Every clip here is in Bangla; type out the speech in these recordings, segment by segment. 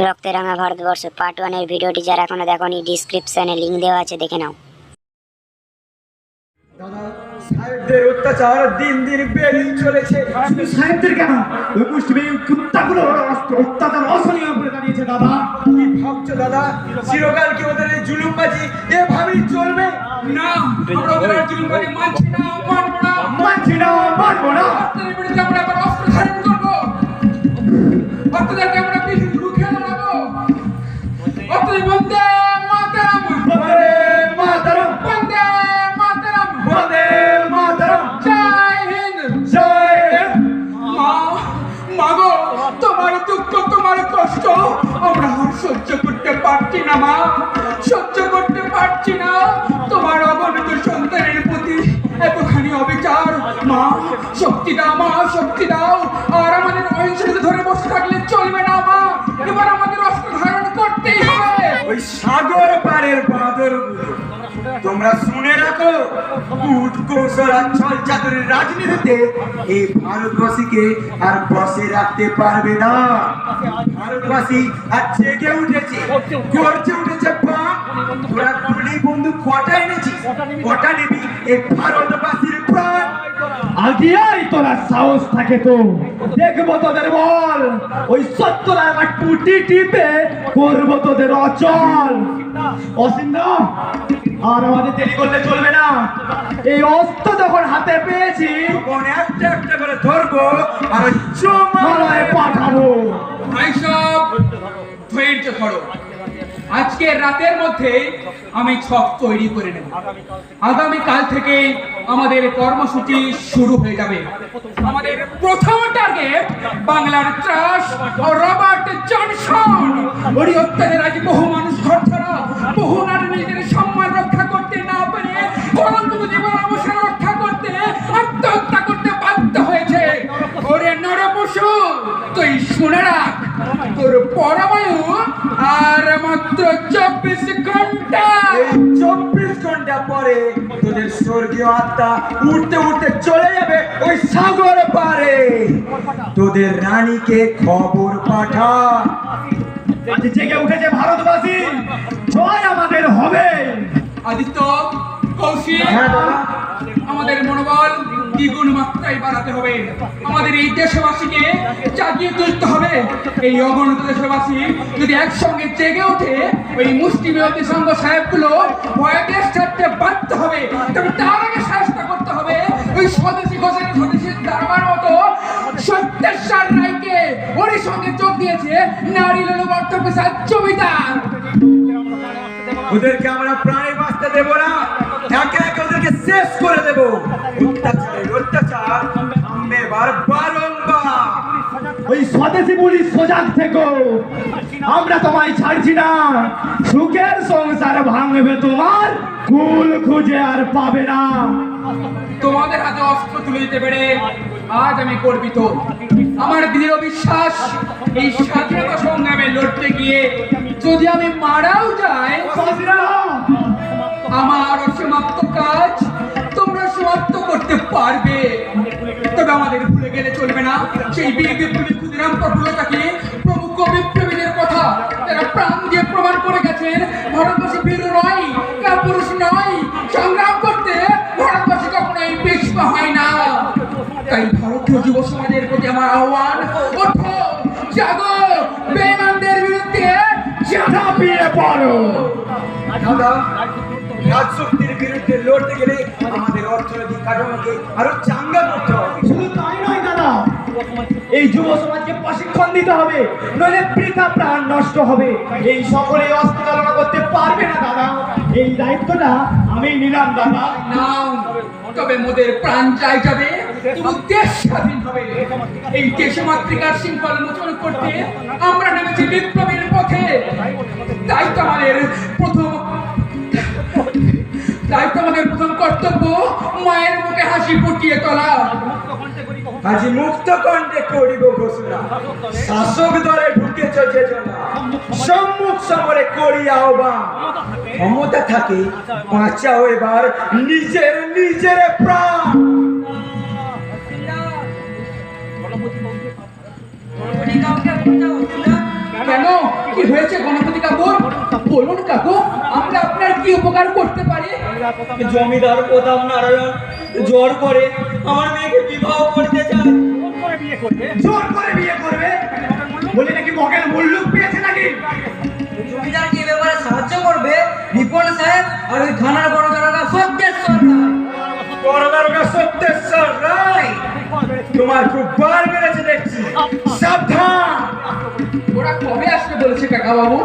রক্তেরাঙা ভারতবর্ষ পার্ট 1 এর ভিডিওটি যারা এখনো দেখোনি ডিসক্রিপশনে লিংক দেওয়া আছে, দেখে নাও। দাদা, সাহেবদের অত্যাচার দিন দিন বেড়েই চলেছে। শুধু সাহেবদের কেন, ওই মুষ্টিমেয় কুত্তাগুলো অত্যাচার অসহনীয় করে দাঁড়িয়েছে। দাদা, কি ভাবছো দাদা? চিরকাল কি ওদের এই জুলুমবাজি এভাবেই চলবে? না, আমরা ওদের আর জুলুমবাজি মানছি না, মানবো না। মানছি না, মানবো না। অত্যাচারের বিরুদ্ধে আমরা এবার অস্ত্র ধারণ করবো। অত্যাচারকে আমরা পিছু রুখে দাঁড়াবো। অত্যাচার বন্দে মাতরম, বন্দে মাতরম, বন্দে মাতরম, বন্দে মাতরম, জয় হিন্দ। জয় হিন্দ। মাগো, তোমার দুঃখ তোমার কষ্ট আমরা আর সহ্য করতে পারছি না মা, সহ্য করতে পারছি না। তোমার অগণিত সন্তানের প্রতি এতখানি অবিচার। মা শক্তি দাও, মা শক্তি দাও। আর আমাদের অহিংসতা ধরে বসে থাকলে চলবে না মা, এবার আমাদের অস্ত্র ধারণ করতেই হবে। ওই সাগর পারের বাঁদর তোমরা শুনে রাখো, কূট কৌশল আর ছল চাতুরির রাজনীতিতে এই ভারতবাসীকে আর বসে রাখতে পারবে না। ভারতবাসী আর জেগে উঠেছে, গর্জে উঠেছে বাপ। তোরা গুলি বন্দুক কটা এনেছিস, কটা নিবি এই ভারতবাসীর প্রাণ? আগিয়াই তোরা সাহস থাকে তো দেখবো তোদের বল। ওই 70 আমার টুটি টিপে করবো তোদের অচল। অসিন্দা, আর আমাদের দেরি করলে চলবে না। এই অস্ত্র যখন হাতে পেয়েছি তখন একটা একটা করে ধরবো আর জমায় পাঠাবো। ভাই সব ধৈর্য ধরো, আজকে রাতের মধ্যে আমি ছক তৈরি করে নেব। আগামীকাল থেকে আমাদের কর্মসূচি শুরু হয়ে যাবে। আমাদের প্রথম টার্গেট বাংলার ত্রাস ও রবার্ট জনসন। ওই অত্যাচারে আজ বহু মানুষ ঘরছাড়া, বহু নারী নিজেদের সম্মান রক্ষা করতে না পেরে কলঙ্কিত জীবন অবসান রক্ষা করতে আত্মহত্যা করতে বাধ্য হয়েছে। ওরে নরপশু, তুই শুনে রাখ, তোর পরমায়ু আর মাত্র 24 ঘন্টা। এই 24 ঘন্টা পরে তোদের স্বর্গীয় আত্মা উঠতে উঠতে চলে যাবে ওই সাগর পারে। তোদের রানীকে খবর পাঠা। আজ জেগে উঠেছে ভারতবাসী, জয় আমাদের হবে। আদিত্য, কৌশিক, হ্যাঁ দাদা। আমাদের মনোবল দ্বিগুণ মাত্রায় বাড়াতে হবে। আমাদের এই দেশবাসীকে জাগিয়ে তুলতে হবে। এই অগণিত দেশবাসী যদি একসঙ্গে জেগে ওঠে, ওই মুষ্টিমেয় সংঘ সাহেবগুলো ভয়ে দেশ ছাড়তে বাধ্য হবে। তবে তার আগে চেষ্টা করতে হবে ওই স্বদেশী ঘোষণা স্বদেশী দারবার মতো সত্যেশ্বর রায়কে। ওর সঙ্গে যোগ দিয়েছে নারী লোলবর্ত পেশার জমিদার। ওদেরকে আমরা প্রাণে বাঁচতে দেব না, একে একে ওদেরকে শেষ করে দেব। অত্যাচারের অত্যাচার থামবে বারংবার। ওই স্বদেশী পুলিশ সজাগ থেকো, আমরা তোমায় ছাড়ছি না। সুখের সংসার ভাঙবে তোমার, কুল খুঁজে আর পাবে না। তোমাদের হাতে অস্ত্র তুলে দিতে পেরে আজ আমি গর্বিত। আমার দৃঢ় বিশ্বাস, এই স্বাধীনতা সংগ্রামে লড়তে গিয়ে যদি আমি মারাও যাই, আমার অসমাপ্ত কাজ তোমরা সমাপ্ত করতে পারবে। তবে আমাদের ভুলে গেলে চলবে না সেই বীর বিপ্লবী ক্ষুদিরাম প্রফুল্লতাকে, প্রমুখ বিপ্লবীদের কথা। তারা প্রাণ দিয়ে প্রমাণ করে গেছেন ভারতবাসী বীর নয়, কাপুরুষ নয়। সংগ্রাম করতে ভারতবাসী কখনোই পিছপা হয় না। তাই ভারতীয় যুব সমাজের প্রতি আমার আহ্বান, ওঠো, জাগো, বেঈমানদের বিরুদ্ধে ঝাঁপিয়ে পড়ো। দাদা, রাজশক্তির বিরুদ্ধে লড়তে গেলে আমাদের অর্থনৈতিক কাঠামোকে আরো চাঙ্গা করতে হবে। শুধু তাই নয় দাদা, এই যুব সমাজকে প্রশিক্ষণ দিতে হবে, নইলে বৃথা প্রাণ নষ্ট হবে। এই সকলে অস্ত্র চালনা করতে পারবে না দাদা। এই দায়িত্বটা আমি নিলাম দাদা। নাও, তবে মোদের প্রাণ চাই যাবে, তবু দেশ স্বাধীন হবে। এই দেশমাতৃকার শৃঙ্খল মোচন করতে আমরা নেমেছি বিপ্লবীর পথে। তাই তো আমাদের প্রথম কর্তব্য মায়ের মুখে হাসি ফুটিয়ে তোলা। আজি মুক্ত কণ্ঠে করিব ঘোষণা, শাসক দলে ঢুকেছ যে জনা, সম্মুখ সমরে করি আহ্বান। ক্ষমতা থাকে বাঁচাও এবার নিজের প্রাণ। কেন হয়েছে গণপতি কাকু? বলুন কাকু, আমরা আপনার কি উপকার করতে পারি? জমিদার প্রতাপ নারায়ণ জোর করে আমার মেয়েকে বিবাহ করতে চায়। জোর করে বিয়ে করবে বলে নাকি মগের মুল্লুক পেয়েছে নাকি? জমিদার কি ব্যাপারে সাহায্য করবে রিপন সাহেব আর ওই থানার বড় দারোগা সত্যেশ্বর রায়। বড়দারোগা সত্যেশ্বর রায়, তোমার খুব বার বেড়েছে দেখছি। সাবধান। ওরা কবে আসবে বলেছে কাকা বাবু?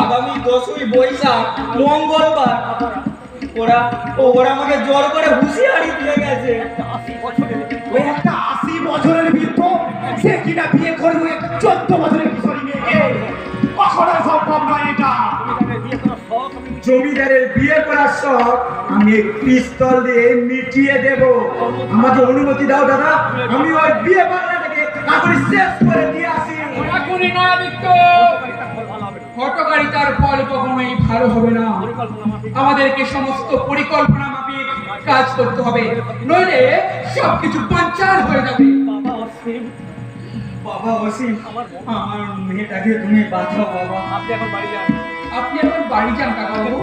আগামী 10ই বৈশাখ মঙ্গলবার। ওরা আমাকে জোর করে হুঁশিয়ারি দিয়ে গেছে। ওই একটা 80 বছরের বৃদ্ধ, সে কিনা বিয়ে করবে 14 বছরের কিশোরী মেয়েকে? কখনো সম্ভব নয় এটা। জমিদারের বিয়ে করার শখ আমি এই পিস্তল দিয়ে মিটিয়ে দেব। আমাকে অনুমতি দাও দাদা, আমি ওই বিয়ে বাংলাটাকে এখনই শেষ করে দিয়ে আসি। এখনই না আদিত্য, হটকারিতার ফল কখনোই ভালো হবে না। আমাদেরকে সমস্ত পরিকল্পনা মাফিক কাজ করতে হবে, নইলে সবকিছু পাঞ্চার হয়ে যাবে। বাবা অসীম, আমার মেয়েটাকে তুমি বাঁচাও বাবা। আপনি এখন বাড়ি যান কাকা বাবু,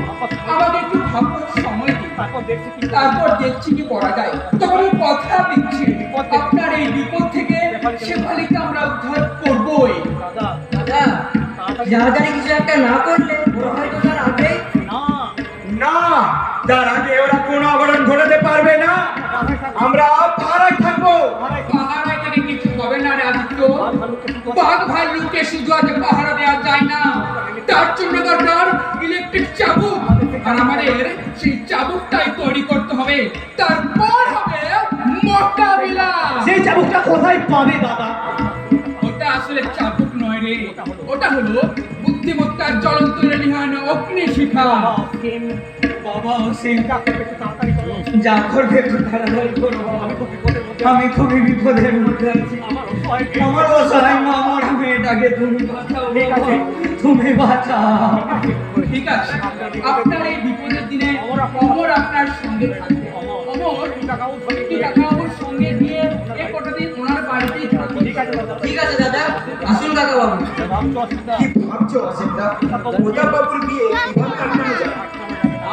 আমাদের একটু ভাববার সময় দিন, তারপর দেখছি কি করা যায়। তখন আমি কথা দিচ্ছি, আপনার এই বিপদ থেকে শেফালিকে আমরা উদ্ধার করবোই। দাদা, তাড়াতাড়ি কিছু একটা না করলে ওরা হয়তো তার আগেই না, তার আগে ওরা কোনো অঘটন ঘটাতে পারবে না। আমরা পাহারায় থাকবো। পাহারায় থেকে কিছু হবে না রে আদিত্য। বাঘ ভাল্লুককে শুধু আজ পাহারা দেওয়া যায় না, তার জন্য দরকার ইলেকট্রিক চাবুক। আর আমাদের সেই চাবুকটাই তৈরি করতে হবে, তারপর হবে মোকাবিলা। সেই চাবুকটা কোথায় পাবে দাদা? ওটা আসলে চাবুক নয় রে, ওটা হলো বুদ্ধিমত্তার জ্বলন্ত নিহান অগ্নিশিখা। বাবা অসীম, যা করবে একটু তাড়াতাড়ি করো বাবা। আমি খুবই বিপদের মধ্যে আছি। আমার অসহায় মা মরা মেয়েটাকে তুমি বাঁচাও বাবা, তুমি বাঁচাও। ঠিক আছে, আপনার এই বিপদের দিনে অমর আপনার সঙ্গে থাকবে। অমর কাকাবাবুর সঙ্গে দিয়ে এ কটা দিন ওনার বাড়িতেই থাকবে। ঠিক আছে দাদা, আসুন কাকা বাবু। কি ভাবছো অসিতদা? প্রতাপ বাবুর বিয়ে কিভাবে আটকানো যায়?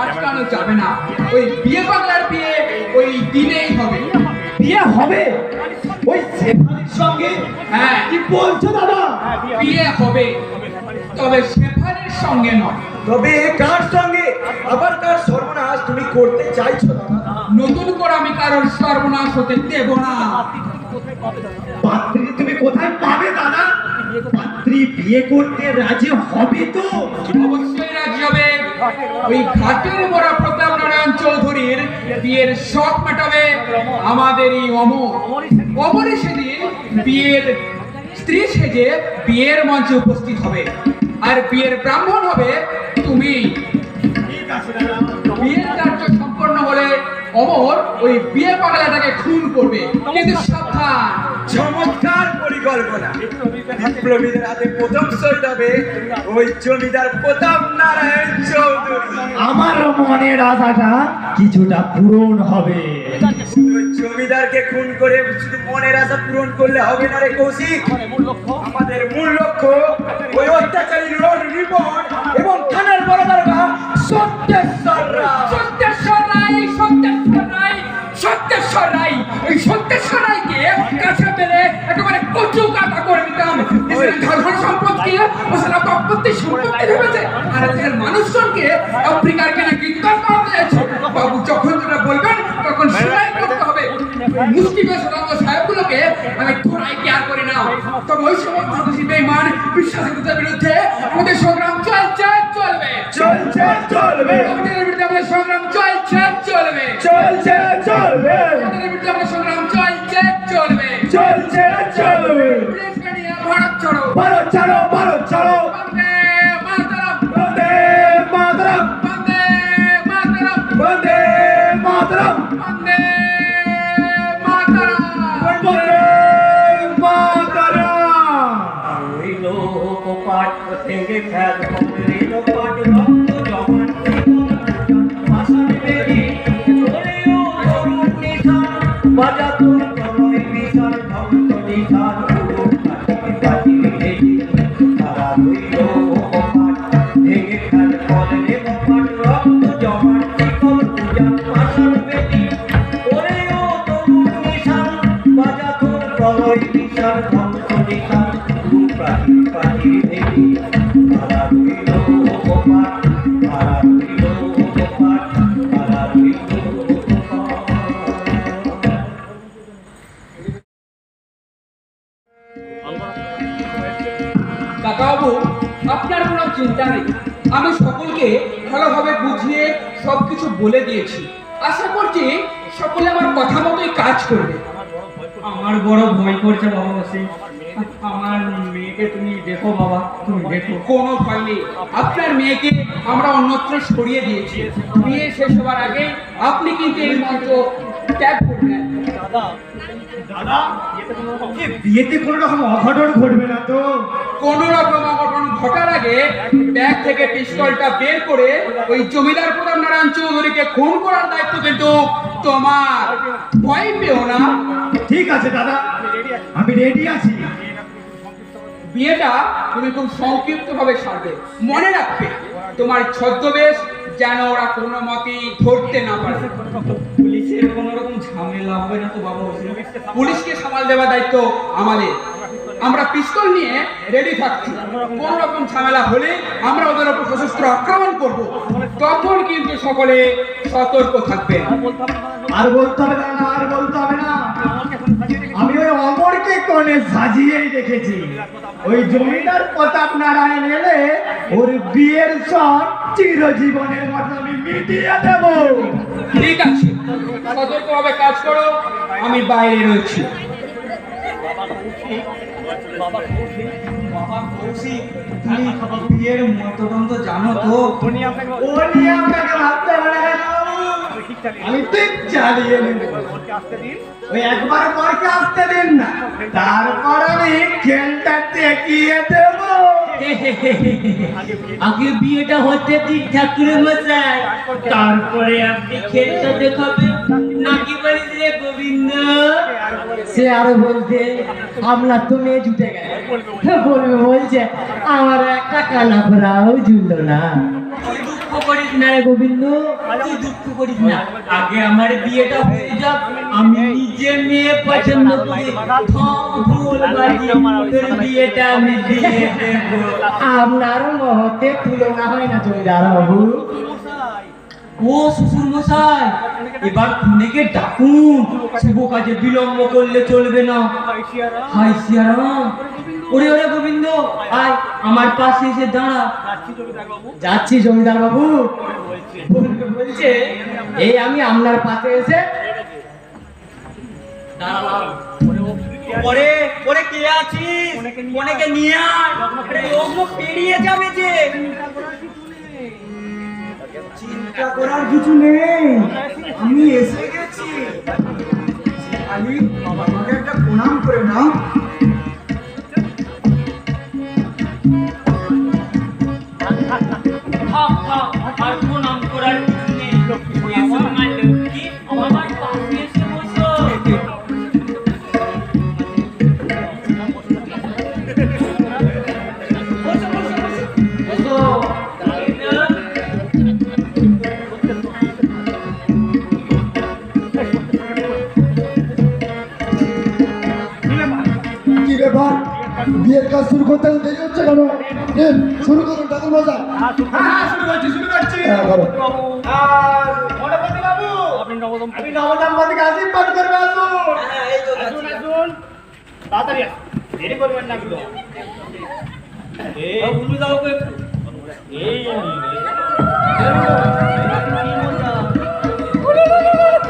আটকানো যাবে না, ওই বিয়ে পাগলার বিয়ে ওই দিনেই হবে। বিয়ে হবে ওই শেফালির সঙ্গে? হ্যাঁ, কি বলছো দাদা? বিয়ে হবে, তবে শেফালির সঙ্গে নয়। তবে কার সঙ্গে? আবার কার সর্বনাশ তুমি করতে চাইছো দাদা? নতুন করে আমি কারোর সর্বনাশ হতে দেব না। পাত্রী তুমি কোথায় পাবে দাদা? পাত্রী বিয়ে করতে রাজি হবে তো? অবশ্যই রাজি হবে। ওই ঘাটের মোড়া প্রতাপ নারায়ণ চৌধুরীর বিয়ের শখ মেটাবে আমাদের এই অমরই সেদিন বিয়ের স্ত্রী সেজে বিয়ের মঞ্চে উপস্থিত হবে, আর বিয়ের ব্রাহ্মণ হবে তুমি। বিয়ের কার্য সম্পন্ন হলে অমর ওই বিয়ে পাগলাটাকে খুন করবে, কিন্তু সাবধান। চমৎকার পরিকল্পনা। বিপ্লবীদের হাতে প্রথম শহীদ হবে ওই জমিদার প্রতাপ নারায়ণ চৌধুরী। আমার মনের আশাটা কিছুটা পূরণ হবে। শুধু ওই জমিদারকে খুন করে শুধু মনের আশা পূরণ করলে হবে না রে কৌশিক। আমাদের মূল লক্ষ্য ওই অত্যাচারী রিপন এবং থানার বড় দারোগা সত্যেশ্বর রায়। সত্যেশ্বর রায়, ওই সত্যেশ্বর রায়কে কাছে পেলে একেবারে কচু কাটা করে দিতাম। ধর্ম সম্পদকে ও সারা সম্পত্তি ভেবেছে, আর দেশের মানুষজনকে আফ্রিকার কেনা গীতগান করাতে যাচ্ছে। বাবু যখন যেটা বলবেন তখন সেটাই করতে হবে। মুসলিম সাহেবগুলোকে আমি ঘোড়ায় কেয়ার করি না, তবে ওই সমস্ত বেঈমান বিশ্বাসীদের বিরুদ্ধে আমাদের সংগ্রাম চলবে। আমাদের বিরুদ্ধে আমাদের সংগ্রাম চলবে। আমাদের বিরুদ্ধে আমাদের সংগ্রাম চলবে। ভারত ছাড়ো, ভারত ছাড়ো, ভারত ছাড়ো। বন্দে মাতরম, বন্দে মাতরম, বন্দে মাতরম, বন্দে মাতরম, বন্দে মাতরম। বন্দে মাতরম। ওই লোক পাট থেকে ফেল রেল পাট রক্ত জমান ভাষণ বেরি চলেও তরুণ নিশান বাজাতো তরয় বিশাল ধ্বংস নিশান উড়ুক কাটি কাটি হেঁটে তারা ওই লোক হংসলিকা পাখি পাখি দেবী তারা রইল গোপাল তারা রইল গোপাল তারা রইল কাকাবাবু, আপনার কোনো চিন্তা নেই। আমি সকলকে ভালোভাবে বুঝিয়ে সবকিছু বলে দিয়েছি। আশা করছি সকলে আমার কথা মতোই কাজ করবে। আমার বড় ভয় করছে বাবা বসে আমার মেয়েকে তুমি দেখো বাবা তুমি দেখো কোনো ভয় নেই, আপনার মেয়েকে আমরা অন্যত্র সরিয়ে দিয়েছি। বিয়ে শেষ হওয়ার আগে আপনি কিন্তু এই মঞ্চ ত্যাগ করবেন। বিয়েতে কোনো রকম অঘটন ঘটবে না তো? কোন রকম অঘটন ঘটার আগে ব্যাগ থেকে পিস্তলটা বের করে ওই জমিদার প্রধান নারায়ণ চৌধুরীকে খুন করার দায়িত্ব কিন্তু তোমার। ভয় পেও না। ঠিক আছে দাদা, আমি রেডি আছি। বিয়েটা তুমি খুব সংক্ষিপ্ত ভাবে সারবে। মনে রাখবে তোমার ছদ্মবেশ যেন ওরা কোনো মতেই ধরতে না পারে। পুলিশের কোনো রকম ঝামেলা হবে না তো বাবা বসে পুলিশকে সামাল দেওয়ার দায়িত্ব আমাদের। আমরা পিস্তল নিয়ে রেডি থাকছি। কোন রকম ঝামেলা হলে আমরা ওদের উপর সশস্ত্র আক্রমণ করব। তখন কিন্তু সকলে সতর্ক থাকবেন। আর বলতে হবে না, আর বলতে হবে না। আমি ওই অমরকে কোণে সাজিয়েই দেখেছি। ওই জমিদার প্রতাপ নারায়ণ এলে ওর বিয়ের সব চিরজীবনের মতো আমি মিটিয়ে দেব। ঠিক আছে, সতর্কভাবে কাজ করো, আমি বাইরে রয়েছি। বাবা কৌশিক তুমি বিয়ের মতদণ্ড জানো তো? ও নিয়ে আপনাকে ভাবতে হবে না কেন বাবু? আমি ঠিক চালিয়ে নেব। ওই একবার পরকে আসতে দিন না, তারপর আমি খেলটা টেকিয়ে দেব। আগে বিয়েটা হতে দিন ঠাকুর মশাই, তারপরে আপনি খেলটা দেখাবেন নাকি বলিস রে গোবিন্দ? সে আরো বলতে আপনার তো মেয়ে জুটে গেছে, বলবে বলছে আমার একটা কানা ঘোরাও জুটলো না। তুই দুঃখ করিস না রে গোবিন্দ, তুই দুঃখ করিস না। আগে আমার বিয়েটা হয়ে যাক, আমি নিজে মেয়ে পছন্দ করি ঢোল বাজিয়ে তোর বিয়েটা আমি দিয়ে দেব। আপনার মহতে তুলনা হয় না জমিদার বাবু। ও শ্বশুর মশাই, এবার খুনেকে ডাকুন, শুভ কাজে বিলম্ব করলে চলবে না। হাই সিয়ারাম, ওরে ওরে গোবিন্দ আয় আমার পাশে এসে দাঁড়া। যাচ্ছি জমিদার বাবু। বলছে এই আমি আপনার পাশে এসে দাঁড়ালাম। ওরে ওরে কে আছিস? কোনেকে নিয়ে আয়, লগ্ন পেরিয়ে যাবে যে। চিন্তা করার কিছু নেই, আমি এসে গেছি। আলি আমাকে একটা প্রণাম করে নাও। আর প্রণাম করার কিছু নেই। এসো মা লক্ষ্মী, আমার পাশে এসে বসো। কি ব্যাপার, বিয়ের কাজ শুরু করতে দেরি হচ্ছে কেন? শুরু করুন ঠাকুর মশাই। হ্যাঁ, শুরু করছি। হ্যাঁ, করো। আর গণপতি বাবু, আপনি নবদম্পতিকে আশীর্বাদ করবে। আসুন আসুন, তাড়াতাড়ি আসুন, দেরি করবেন না কিন্তু। উলু দাও কে?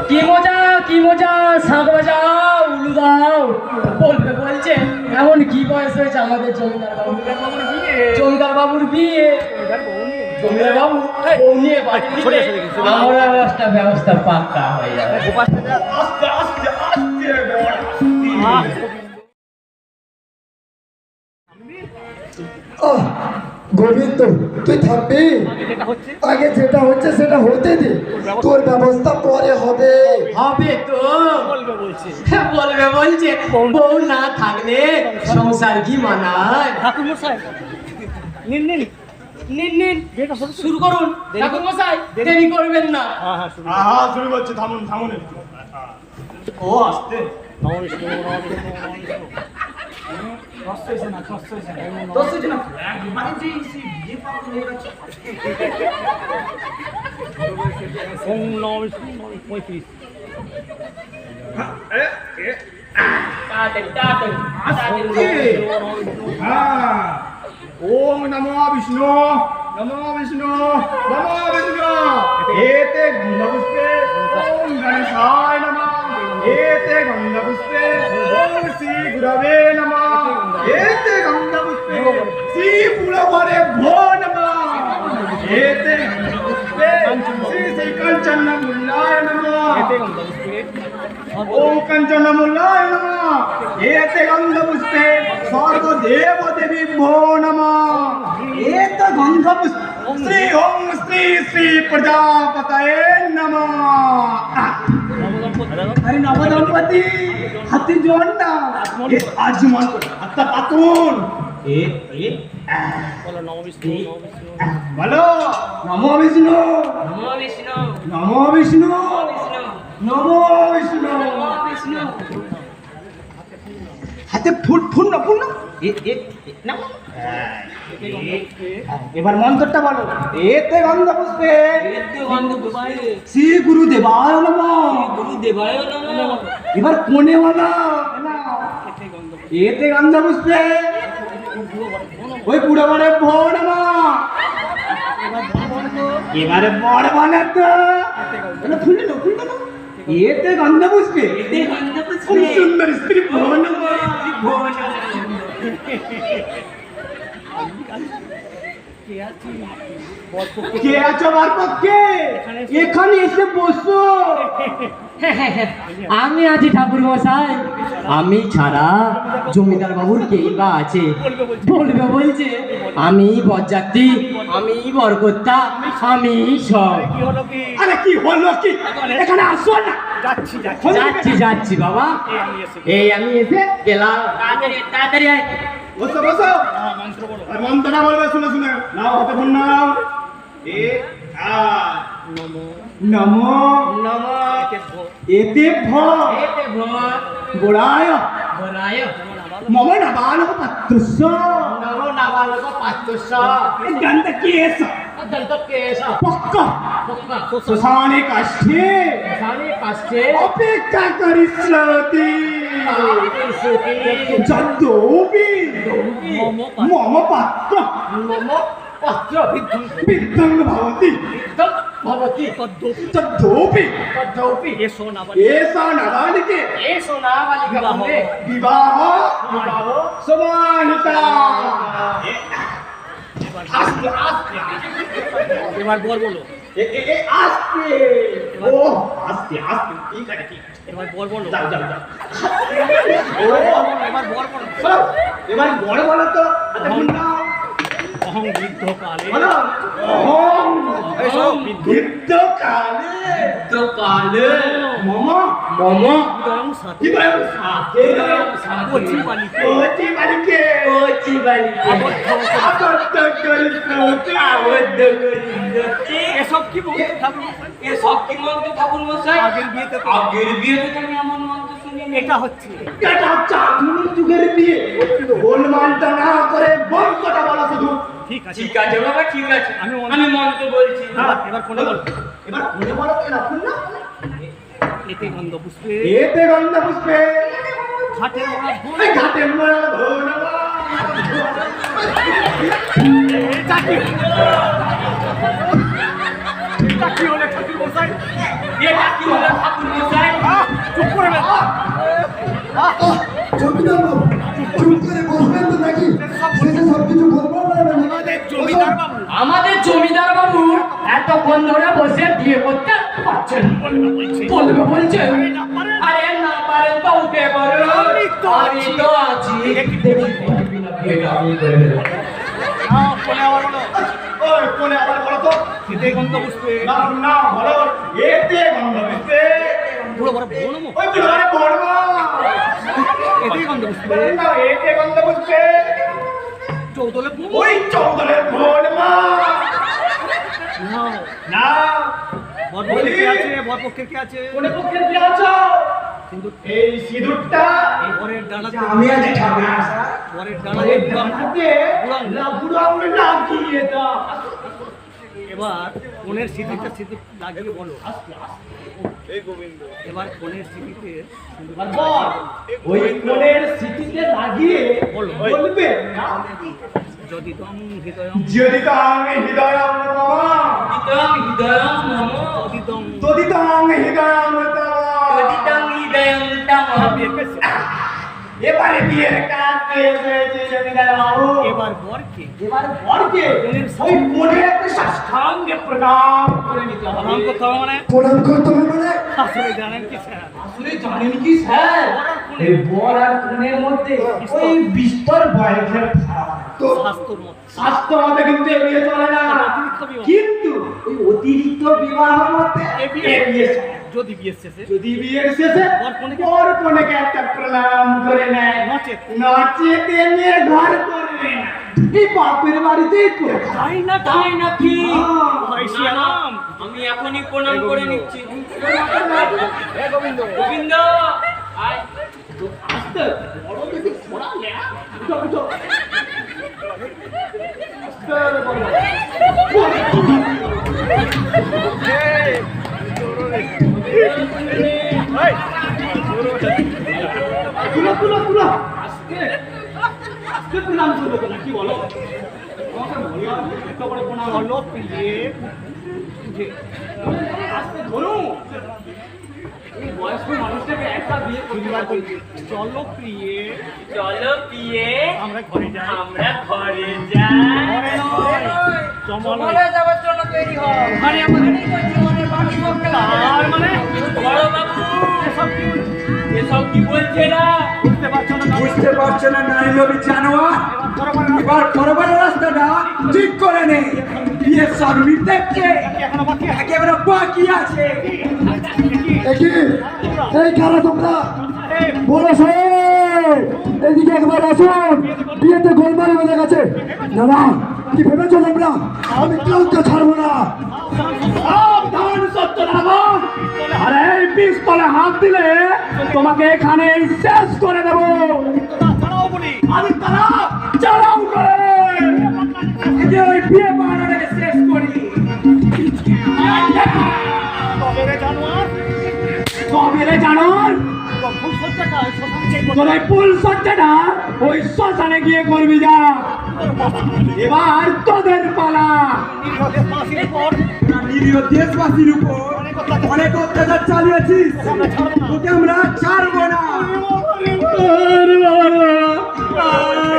কি মজা কি মজা, শাঁখ বাজাও, উলু দাও। বলবে বলছে এমন কি বয়স হয়েছে আমাদের জমিদার বাবু? জমিদার বাবুর বিয়ে, জমিদার বাবু বউ নিয়ে বাড়ি দিলে আমরা একটা ব্যবস্থা পাক্কা হয়ে যাবে। আস্তে আস্তে আস্তে গোবিন্দ তুই থাকবি, আগে যেটা হচ্ছে সেটা হতে দে, তোর ব্যবস্থা পরে হবে। হবে তো, বলবে বলছে বউ না থাকলে সংসার কি মানায়? নিন নিন নিন নিন, শুরু করুন। ঠাকুর মশাই দেরি করবেন না। হ্যাঁ, শুরু করছি। থামুন থামুন একটু। ও আসতে ओम नमो विष्णु नमो विष्णु नमो विष्णु एते गंधपुष्पे ओम गणेशाय नमः एते गंधपुष्पे ओम श्री गुरवे नमः एते गंधपुष्पे श्री पुरवरे भो नमः एते गंधपुष्पे श्री श्री कंचन मुल्लाय नमः ओम कंचन मुल्लाय नमः एते गंधपुष्पे सर्वदेव देवी भो नमः एते गंधपुष्पे श्री ओम श्री श्री प्रजापतये नमः। अरे नवदंपती हाती जोड ना आजमान आता पातून बोलो नमो विष्णु नमो विष्णु नमो विष्णु नमो विष्णु नमो विष्णु হাতে ফুল ফুল না ফুল না এবার মন্ত্রটা বলো এতে গন্ধ পুষ্পে শ্রী গুরুদেবায় নমঃ গুরুদেবায় নমঃ এবার কোণে বলো এতে গন্ধ পুষ্পে ওই পুরো বড় ভো নমঃ এবারে বড় বানাতো ফুল না ফুল না एते गंधपुष्पे खूब सुंदर स्त्री भवन কে আছো আমার পক্ষে এখানে এসে বসো আমি আছি ঠাকুর মশাই আমি ছাড়া জমিদার বাবুর কেই বা আছে বলবে বলছে আমি বরযাত্রী আমি বরকর্তা আমি সব আরে কি হলো কি এখানে আসো না যাচ্ছি যাচ্ছি বাবা এই আমি এসে গেলাম তাড়াতাড়ি তাড়াতাড়ি আয় বসো বসো আর মন্ত্রটা বলবে শুনে শুনে নাও হাতে ফোন নাও এ আ নমো নমঃ এতে ভ এতে ভয় গোড়ায় বলায় মম নাবালক পাত্রস্য নমো নাবালক পাত্রস্য দন্ত কেশ দন্ত কেশ পক্ক পক্কা শ্মশানে কাষ্ঠে সামনে পাশে অপেক্ষা করিষ্যতি যদ্যপি মম পাত্র মম পাত্র বিদ্ধং ভবতি ভবতি তদ্যপি তদ্যপি এষা নাবালিকে এসো না বালিকা বন্দে বিবাহ সমাহিতা আস্তে আস্তে এবার বল বলো আস্তে ও আস্তে আস্তে ঠিক আছে ঠিক আছে এবার বল বলো যাও যাও যাও ও এবার বল বলো চলো, এবার বড় বলো তো আচ্ছা ফোন নাও অহং বৃদ্ধ কালে বলো ওম এই সব বৃদ্ধ কালে দোকালে মম মম দয়ং সাথে কি বলো সাথে কচি বালিকে ওটি বালিকে কোচি বালিকা আবদ্ধ করিষ্যতি আবদ্ধ করিতে এসব কি বলতে ঠাকুর এ সব কি মন্ত্র ঠাকুর মশাই আগের বিয়েতে তো আগের বিয়েতে তো আমি এমন মন্ত্র শুনিনি এটা হচ্ছে এটা হচ্ছে আধুনিক যুগের বিয়ে গোলমালটা না করে বন্ধটা বলো শুধু ঠিক আছে ঠিক আছে বাবা ঠিক আছে আমি আমি মন্ত্র বলছি এবার কোনে বল এবার কোনে বলো তো না ফুল না এতে গন্ধ পুষ্পে এতে গন্ধ পুষ্পে ঘাটের মোড়া ভোর ওই ঘাটে মোড়া ভোরবা এটা কি হলো ঠাকুর মশাই এটা কি হলো ঠাকুর মশাই চুপ করে বে জমিদার বাবু চুপ করে বসবেন তো নাকি শেষে সব কিছু বলবো না আমাদের জমিদার বাবু আমাদের জমিদার বাবু এতক্ষণ ধরে বসে বিয়ে করতে পারছেন বলবে বলছে আরে না পারেন তো উঠে করো আমি তো আছি কোনে আবার বলো ওই কোনে আবার বলো তো এতে গন্ধ পুষ্পে না না বলো এতে গন্ধ পুষ্পে পুরো বড় ভোর নমো ওই পুরো ভোরবা এতে গন্ধ পুষ্পে না এতে গন্ধ পুষ্পে চৌদলে ভোর ওই চৌদলের ভোরবা নাও না বরপক্ষের কে আছে বরপক্ষের কে আছে কোনে পক্ষের কি আছো এই সিঁদুরটা আমি আজ খাবো না স্যার। এই ডানাতে বুড়ো আঙুলে লাগিয়ে দাও। এবার ফোনের স্মৃতিতে সিঁদুর লাগিয়ে বলো এবার ফোনের স্মৃতিতে আর বল, ওই কোণের স্মৃতিতে লাগিয়ে বলবে যদি তম হৃদয় যদি তো আমি হৃদয় যদি তো আমি হৃদয় এবারে বিয়ের কাজ পেয়েছে জমিদার বাবু। এবার বরকে এবার বরকে ওই কোণে একটা সাষ্টাঙ্গে প্রণাম করে নিতে হবে। প্রণাম করতে হবে মানে প্রণাম করতে হবে মানে আসলে জানেন কি স্যার আসলে জানেন কি স্যার, এই বর আর কোণের মধ্যে ওই বিস্তর বয়সের ফারাক। তো স্বাস্থ্যর মতো স্বাস্থ্য মতে কিন্তু এ বিয়ে চলে না, কিন্তু ওই অতিরিক্ত বিবাহের মধ্যে এ বিয়ে চলে। যদি বিয়ে শেষে যদি বিয়ের শেষে বর কনেকে একটা প্রণাম করে নেয়, নচেত নিয়ে ঘর করবে না, এই বাপের বাড়িতেই করে খায়। তাই নাকি ভাইসিয়াম আমি এখনই প্রণাম করে নিচ্ছি গোবিন্দ আস্তে বড় বেশি ছড়ালে তুলো তুলো তুলো আস্তে আস্তে প্রণাম করবে না, কি বলো? তোমাকে বললাম একটা করে প্রণাম হলো প্রিয়ে যে আস্তে ধরুন এই বয়স্ক মানুষটাকে একটা বিয়ে পরিবার করে চলো প্রিয়ে আমরা ঘরে যাই জমলে যাওয়ার জন্য তৈরি হও। আরে আমাদের জীবনের বাকি পক্ষে আর মানে বড় বাবু এসব কি বলছে না বুঝতে পারছো না বুঝতে পারছো না নাইলবি জানোয়ার? এবার পরবার রাস্তাটা ঠিক করে নে। বিয়ে সবই দেখছে, এখনো বাকি আছে একেবারে বাকি আছে। একই এই কারা তোমরা বড় সাহেব এদিকে একবার আসুন, বিয়েতে গোলমাল বেজে গেছে। না না, কি ভেবেছো তোমরা? আমি কাউকে ছাড়বো না। সাবধান সত্যনারায়ণ, আরে এই পিস্তলে হাত দিলে তোমাকে এখানে শেষ করে দেবো। ছাড়াও বলি আমি তারা চালাও করে যে ওই বিয়ে বানানোটাকে শেষ করি। তবে রে জানোয়ার তবে রে জানোর, ফুল সজ্জাটা শ্মশানকে তোর ওই ফুল সজ্জাটা ওই শ্মশানে গিয়ে করবি যা। এবার তোদের পালা। নির্ভদের ফাঁসির পর নিরীহ দেশবাসীর উপর অনেক অত্যাচার চালিয়েছিস, তোকে আমরা ছাড়বো না।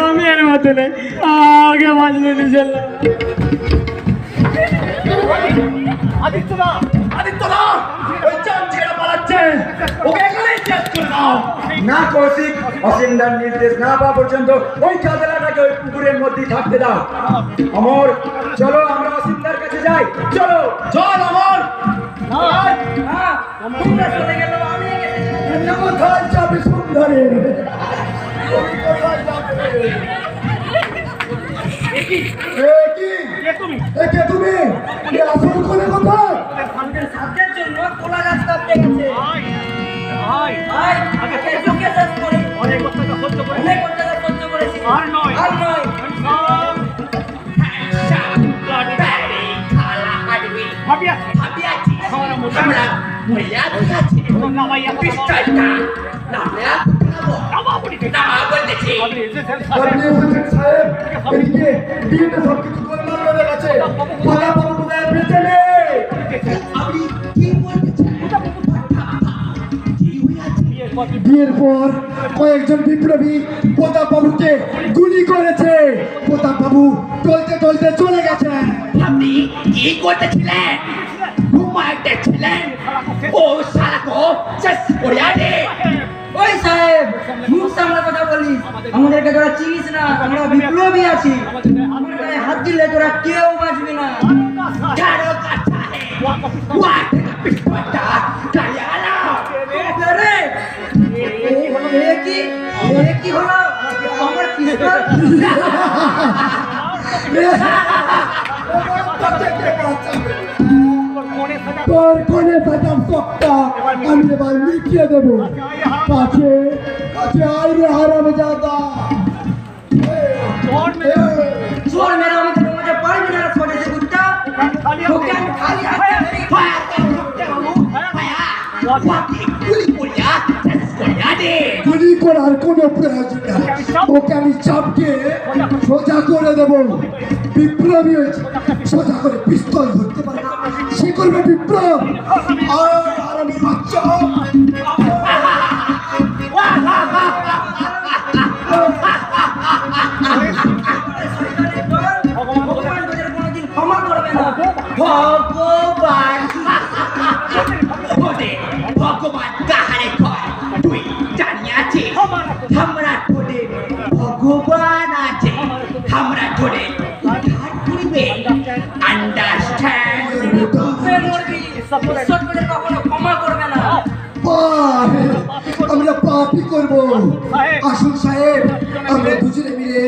আমি এর মধ্যে নেই, আগে বাজলে নিজের আদিত্যদা আদিত্যদা ওই চাঁদ ছেড়ে পালাচ্ছে, ওকে এখানেই শেষ করে দাও। না কৌশিক, অসিন্দার নির্দেশ না পাওয়া পর্যন্ত ওই চাঁদলাটাকে ওই পুকুরের মধ্যেই থাকতে দাও। অমর, চলো আমরা অসিন্দার কাছে যাই। চলো চল আমার কোথায় যাবে সুন্দরী? তুমি একে তুমি আসল করে কোথায়? সাথের জন্য কোলা গাছ কাটতে গেছে। ভাই ভাই ভাই আগে আগে চোখে শেষ করি, অনেক অত্যাচার সহ্য করে অনেক অত্যাচার সহ্য করেছি, আর নয় আর নয়। ভাবিয়াছি আমরা নামাইয়া আপনি এসেছেন সাহেব, এদিকে বিয়েতে সব কিছু গোলমাল বেজে গেছে। পালা বাবু কোথায় বেঁচে নেই। বিয়ের পর কয়েকজন বিপ্লবী প্রতাপ বাবুকে গুলি করেছে। প্রতাপ বাবু টলতে টলতে চলে গেছেন। আপনি কি করতেছিলেন? ঘুমাইতেছিলেন? ও শালাকো শেষ করে দে। ওই সাহেব মুখ সামনে কথা বলিস, আমাদেরকে তোরা চিনিস না, আমরা বিপ্লবী আছি, আমার গায়ে হাত দিলে তোরা কেউ বাঁচবি না। झाड़ो का चाहे वाट का पिस्पटा कायाला আরে, এ কি হলো? আমার পিস্তল মনে থাকা তোর কোনে ফাটার শখটা আমি এবার মিটিয়ে দেবো। কাছে কাছে আইরে হারামে জাদা। চোর মেরে আমাকে তোমাকে পারবি না ছোটে সে কুত্তা তোকে আমি খালি হাতে ফায়া গুলি করিয়া শেষ করিয়া দে। গুলি করার কোনো প্রয়োজন নেই, ওকে আমি চাপকে সোজা করে দেবো। বিপ্লবী হয়েছে, সোজা করে পিস্তল ধরতে পারে না, সে করবে বিপ্লব। আর আমি বাচ্চা ভগবান তোদের কোনোদিন ক্ষমা করবে না ভগবান ওরে ভগবান কাহারে কয় তুই জানিয়াছিস? আমরা ঠোঁটে ভগবান আছে, আমরা ঠোঁটে উদ্ধার করিবে। আন্ডারস্ট্যান্ড? ঈশ্বর তোদের কখনো ক্ষমা করবে না আমরা পাপই করবো। আসুন সাহেব, আমরা দুজনে মিলে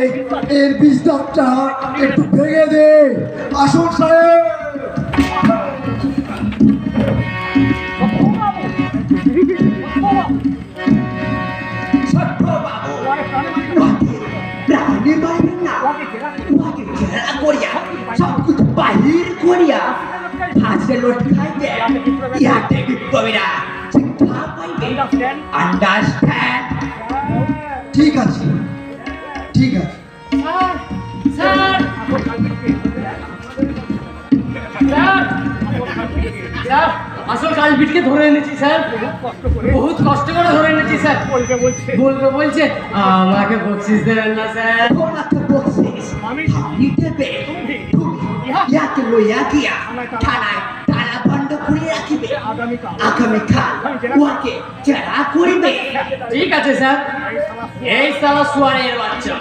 এর বিস্তারটা একটু ভেঙে দে। আসুন সাহেব। সত্য বাবু প্রাণে মারবেন না, ওকে জেরা করিয়া সব কিছু বাহির করিয়া ফাঁসে লটকাইতে ইহাতে বিপ্লবীরা শিক্ষা পাইবে। আন্ডারস্ট্যান্ড? ঠিক আছে, ঠিক আছে। স্যার স্যার আসল কালপিটকে ধরে এনেছি স্যার, বহুত কষ্ট করে ধরে এনেছি স্যার। বলবে বলছে আমাকে বকশিস দেবেন না স্যার। তোমাকে বকশিস আমি দেবে? ইয়াকে লইয়া গিয়া থানায় তালা বন্ধ করে রাখিবে। আগামীকাল ওকে জেরা করিবে। ঠিক আছে স্যার। এই সালা সুয়ারের বাচ্চা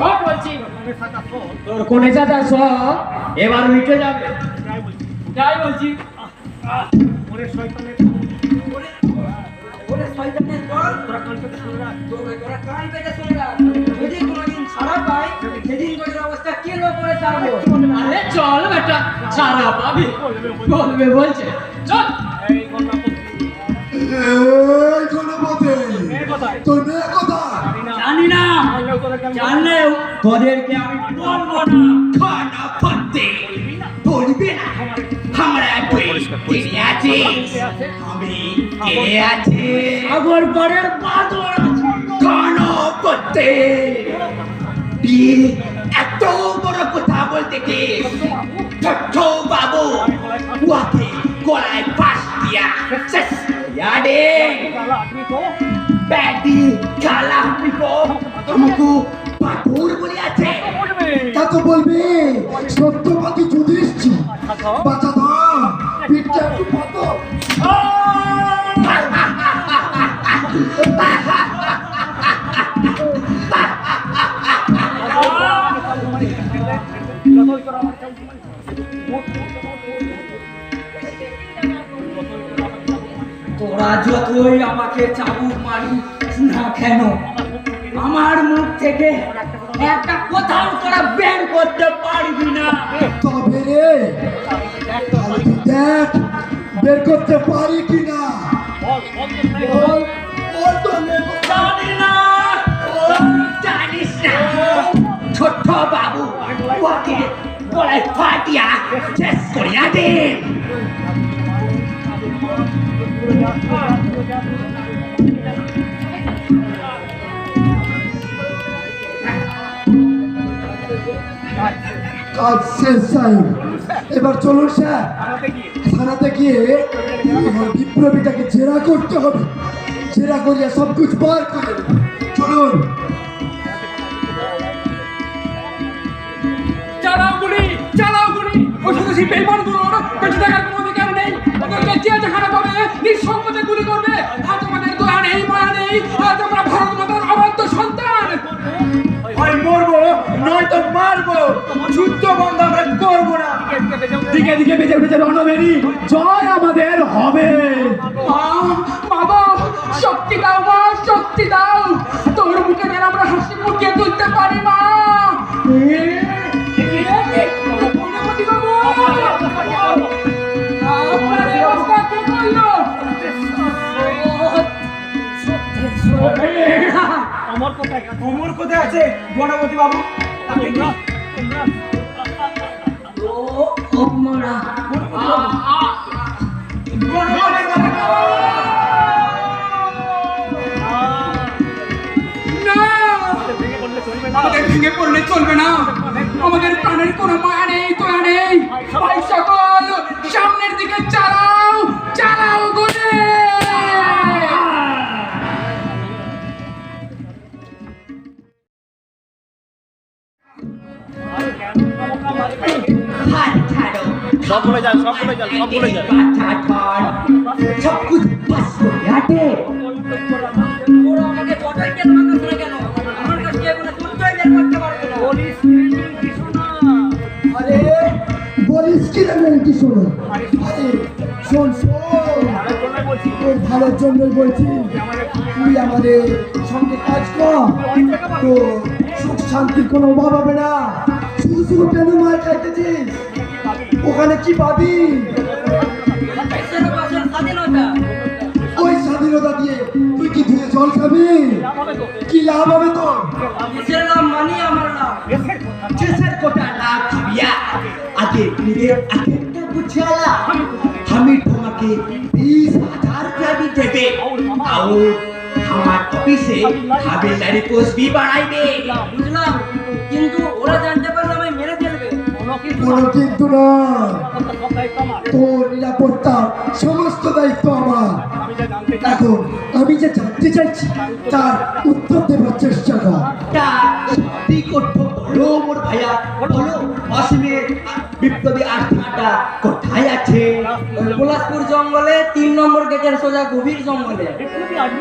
ওঠ বলছি, তোর কোনে যাতা সব এবার মিটে যাবে। যাই বলছি। ওরে শয়তানের দল, তোরা কান পেতে শুনে রাখ। যদি কোনোদিন ছাড়া পাই সেদিন তোদের অবস্থা কি করে ছাড়বো। আরে চল বেটা, সারা পাবি। বলবে বলছে চল। এই গণপতি, তোর মেয়ে কোথায়? জানি না, জানলেও তোদেরকে আমি বলবো না। খানা পত্তে বলবে না। আমরা তুই জেনে আছিস আমি কে আছে? আগর পরের বাদর খানা পত্তে এত বড় কথা বলতে কে? ছোট্ট বাবু ওকে গলায় ফাঁস দিয়া শেষ করিয়া দে। ব্যাডি কালা আমাকে পাথর বলিয়াছে। তা তো বলবি, সত্যবাদী যুধিষ্ঠির। বাচ্চা দাও, পিঠটা একটু পাতো। তোরা যতই আমাকে চাবুক মারিস না কেন, আমার মুখ থেকে একটা কথাও তোরা বের করতে পারবি না। তবে রে, তাহলে তুই দেখ বের করতে পারি কিনা। বল, বল তো মেয়ে। জানি না, জানিস না? ছোট্ট বাবু ওকে গলায় ফাটিয়া শেষ করিয়া দে। কাজ শেষ সাহেব, এবার চলুন স্যার, থানাতে গিয়ে আমার বিপ্লবীটাকে জেরা করতে হবে। জেরা করিয়া সব কিছু বার করে দেব। চলুন। চালাও গুলি, চালাও গুলি। ওই শুধু সেই বেইমানগুলোর বেঁচে থাকার কোনো অধিকার নেই। ওদেরকে যে যেখানে পাবে নিঃসংকোচে গুলি করবে। আজ আমাদের দয়া নেই, মায়া নেই। আজ আমরা ভারত মাতার অবাধ্য সন্তান। হয় মরবো নয়তো মারবো, যুদ্ধ বন্ধ আমরা করবো না। দিকে দিকে বেজে উঠেছে রণবেরি, জয় আমাদের হবে। মা, বাবা, শক্তি দাও মা, শক্তি দাও। তোর মুখে যেন আমরা হাসি ফুটিয়ে তুলতে পারি মা। ভ্রমর কোথায় আছে গণপতি বাবু? তাকে কি? গণপতি বাবু! না, আমাদের ভেঙে পড়লে চলবে না। আমাদের প্রাণের কোনো মায়া নেই, দয়া নেই। ভাই সকল, সামনের দিকে চালাও, চালাও গোলে। হাত ছাড়ো সব ভুলে যান, সব ভুলে যান, সব ভুলে যান। বাচ্চা ধর সব কিছু বাস করে হাঁটে ওরা আমাকে কথাই কেন মানছে না কেন? আমার কাছে কোনো সত্যই বের করতে পারবে না। আরে বলিস কি রে মেন্টি শোনো, আরে শোন শোন, তোর ভালোর জন্যই বলছি, তুই আমাদের সঙ্গে কাজ কর, তো সুখ শান্তির কোনো অভাব হবে না। শুধু শুধু কেন মার খাইতেছিস? ওখানে কি পাবি? দেশের বাসের স্বাধীনতা। ওই স্বাধীনতা দিয়ে তুই কি ধুয়ে জল খাবি? কি লাভ হবে তোর? দেশের নাম মানি আমার নাম। চেষ্টার কোটা লাভ ছবিয়া আগে নিজের আখেরটা বুঝালা আমি তোমাকে 20,000 रुपया भी देबे आओ हमार ऑफिसे हवेलारी पोस्ट भी बढ़ाइबे বুঝলাম, কিন্তু ওরা জানতে পারলে আমায় মেরে ফেলবে। কোনো কিন্তু না, তোর নিরাপত্তার সমস্ত দায়িত্ব আমার। এখন আমি যে জানতে চাইছি তার উত্তর দেবার চেষ্টা কর। তা সত্যি করতে বলো মোর ভাইয়া বলো অসীমের বিপ্লবী আর্থিকটা কোথায় আছে ওই পলাশপুর জঙ্গলে 3 নম্বর গেটের সোজা গভীর জঙ্গলে।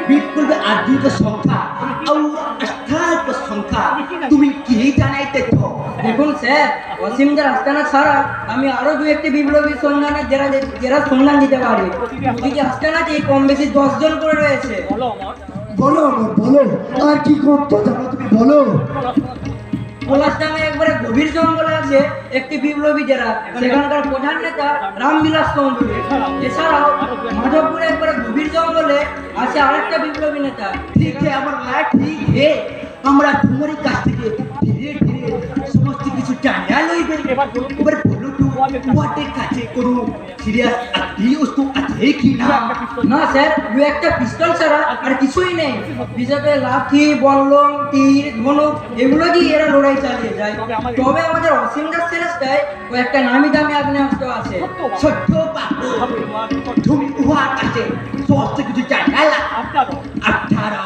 বিপ্লবী আর্থিক সংখ্যা আর আস্থার সংখ্যা তুমি কি জানাইতে তো দেখুন স্যার, অসীমদের আস্তানা ছাড়া আমি আরো 2-1টি বিপ্লবী সন্ধানের যারা সন্ধান দিতে পারি। প্রতিটি আস্তানাতে কম বেশি 10 জন করে রয়েছে। বলো আমার, বলো আর কি করতে জানো তুমি বলো। পলাশডাঙ্গে একবারে গভীর জঙ্গলে আছে একটি বিপ্লবী জেলা, সেখানকার প্রধান নেতা রামবিলাস চৌধুরী। এছাড়াও মাধবপুরে একবারে গভীর জঙ্গলে আছে আরেকটা বিপ্লবী নেতা। ঠিক আছে আমার লাইট ঠিক হে আমরা তোমারই কাছ থেকে ধীরে ধীরে সমস্ত কিছু জানিয়া লইবে এবার বলো তো ওয়াটের কাছে কোনো সিরিয়াস আত্মীয় তো আছে কি না না স্যার, 2-1টা পিস্তল ছাড়া আর কিছুই নেই। বিজেপি লাঠি, বল্লম, তীর, ধনুক এগুলো দিয়ে এরা লড়াই চালিয়ে যায়। তবে আমাদের অসীমদার সেরেস্টায় কয়েকটা নামি দামি আগ্নেয়াস্ত্র আছে। ছোট্ট বাবু তুমি উহার কাছে সমস্ত কিছু জানালা 18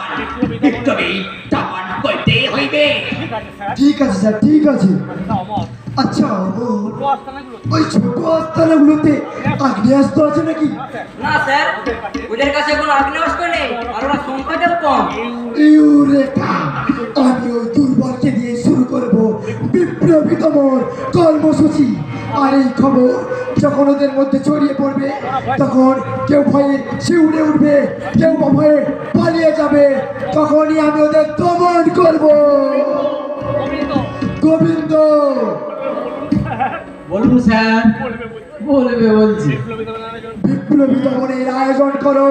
বিপ্লবী দমন করতে হইবে ঠিক আছে স্যার, ঠিক আছে। আচ্ছা ওই ছোট আস্তানাগুলোতে আগ্নেয়াস্ত্র আছে নাকি? না স্যার, ওদের কাছে কোনো আগ্নেয়াস্ত্র নেই আর ওরা সংখ্যাটাও কম। ইউরেকা! আমি ওই দুর্বলকে দিয়ে শুরু করব বিপ্লবী দমন কর্মসূচি। আর এই খবর যখন ওদের মধ্যে ছড়িয়ে পড়বে তখন কেউ ভয়ে শিউরে উঠবে, কেউ বা ভয়ে পালিয়ে যাবে। তখনই আমি ওদের দমন করব। গোবিন্দ! বলুন স্যার। বলবে বলছি। বিপ্লবী দমনের আয়োজন করো,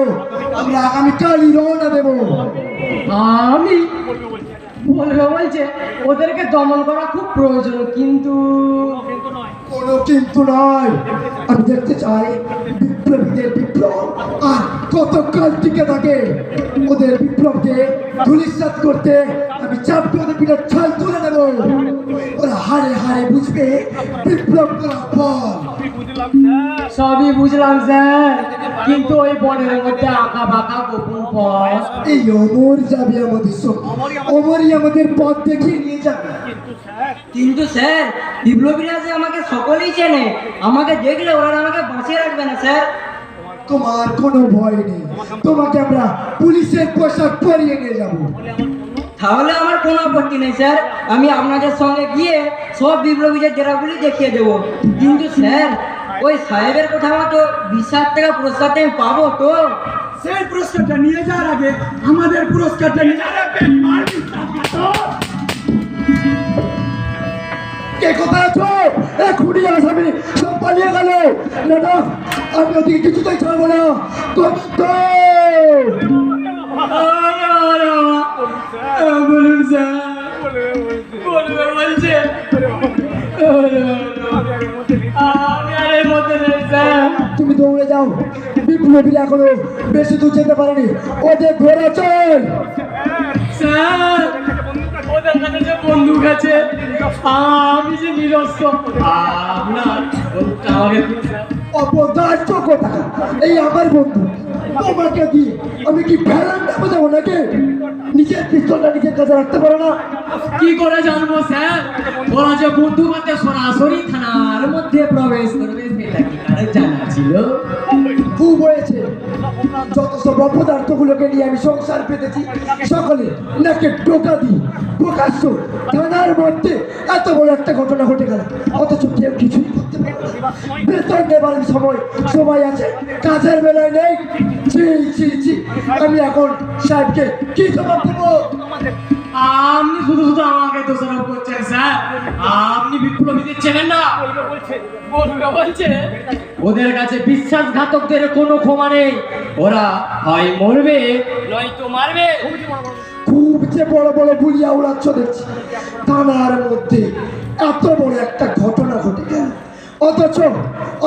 আমরা আগামীকালই রওনা দেব। আমি বলবে বলছে ওদেরকে দমন করা খুব প্রয়োজন, কিন্তু কোনো কিন্তু নয়। আমি দেখতে চাই বিপ্লবীদের বিপ্লব আর কতকাল টিকে থাকে। ওদের বিপ্লবকে ধূলিসাৎ করতে আমি চাপটি ওদের পিঠের ছাল তুলে নেব। ওরা হারে হারে বুঝবে বিপ্লব করার পর। সবই বুঝলাম স্যার, কিন্তু ওই বনের মধ্যে আঁকা বাঁকা গোপন পথ। এই অমর যাবে আমাদের সঙ্গে, অমরই আমাদের পথ দেখিয়ে নিয়ে যাবে। কিন্তু স্যার, বিপ্লবীরা যে আমাকে সকলেই চেনে, আমাকে দেখলে ওরা আমাকে বাঁচিয়ে রাখবে না স্যার। তোমার কোনো ভয় নেই, তোমাকে আমরা পুলিশের পোশাক পরিয়ে নিয়ে যাব। তাহলে আমার কোনো আপত্তি নেই স্যার, আমি আপনাদের সঙ্গে গিয়ে সব বিপ্লবীদের জেরাগুলি দেখিয়ে দেবো। কিন্তু স্যার, ওই সাহেবের কথা মতো 20,000 টাকা পুরস্কারটা আমি পাবো তো? সেই পুরস্কারটা নিয়ে যাওয়ার আগে আমাদের পুরস্কারটা নিয়ে রাখবেন। কে কোথায় আছো? এখনই আসামি সব পালিয়ে গেল। না না, আমি ওদিকে কিছুতেই ছাড়বো না। গোবিন্দ! বলুন স্যার বলবে বলছে আমি আর এর মধ্যে নেই স্যার। তুমি দৌড়ে যাও, বিপ্লবীরা এখনো বেশি দূর যেতে পারেনি, ওদের ঘোরা চল। স্যার ওদের কাছে যে বন্দুক আছে, আমি যে নিরস্ত্র, আপনার বন্দুকটা আমাকে দিন স্যার। অপদার্থ কথা, এই আমার বন্ধু, তোমাকে দিয়ে আমি কি ভ্যালেন্টা বোঝাবো নাকি? নিজের পিস্তলটা নিজের কাছে রাখতে পারো না? কি করে জানবো স্যার, ওরা যে বন্দুক হাতে সরাসরি থানার মধ্যে প্রবেশ করবে সেটা কি কারো জানা ছিল? খুব হয়েছে, যত সব অপদার্থগুলোকে নিয়ে আমি সংসার পেতেছি, সকলে নাকে টোকা দিই প্রকাশ্য থানার মধ্যে এত বড় একটা ঘটনা ঘটে গেল, অথচ কেউ কিছুই করতে পারে না। বেতন নেবার সময় আছে, কাজের বেলায় নেই। ছি ছি ছি, আমি এখন সাহেবকে কি জবাব দেবো? আপনি শুধু শুধু আমাকে দোষারোপ করছেন স্যার। আপনি বিপ্লবীদের চেনেন না, বলছে ওদের কাছে বিশ্বাসঘাতকদের কোনো ক্ষমা নেই, ওরা হয় মরবে নয়তো মারবে। খুব যে বড় বড় বুলিয়া উড়াচ্ছ দেখছি, থানার মধ্যে এত বড় একটা ঘটনা ঘটে গেল,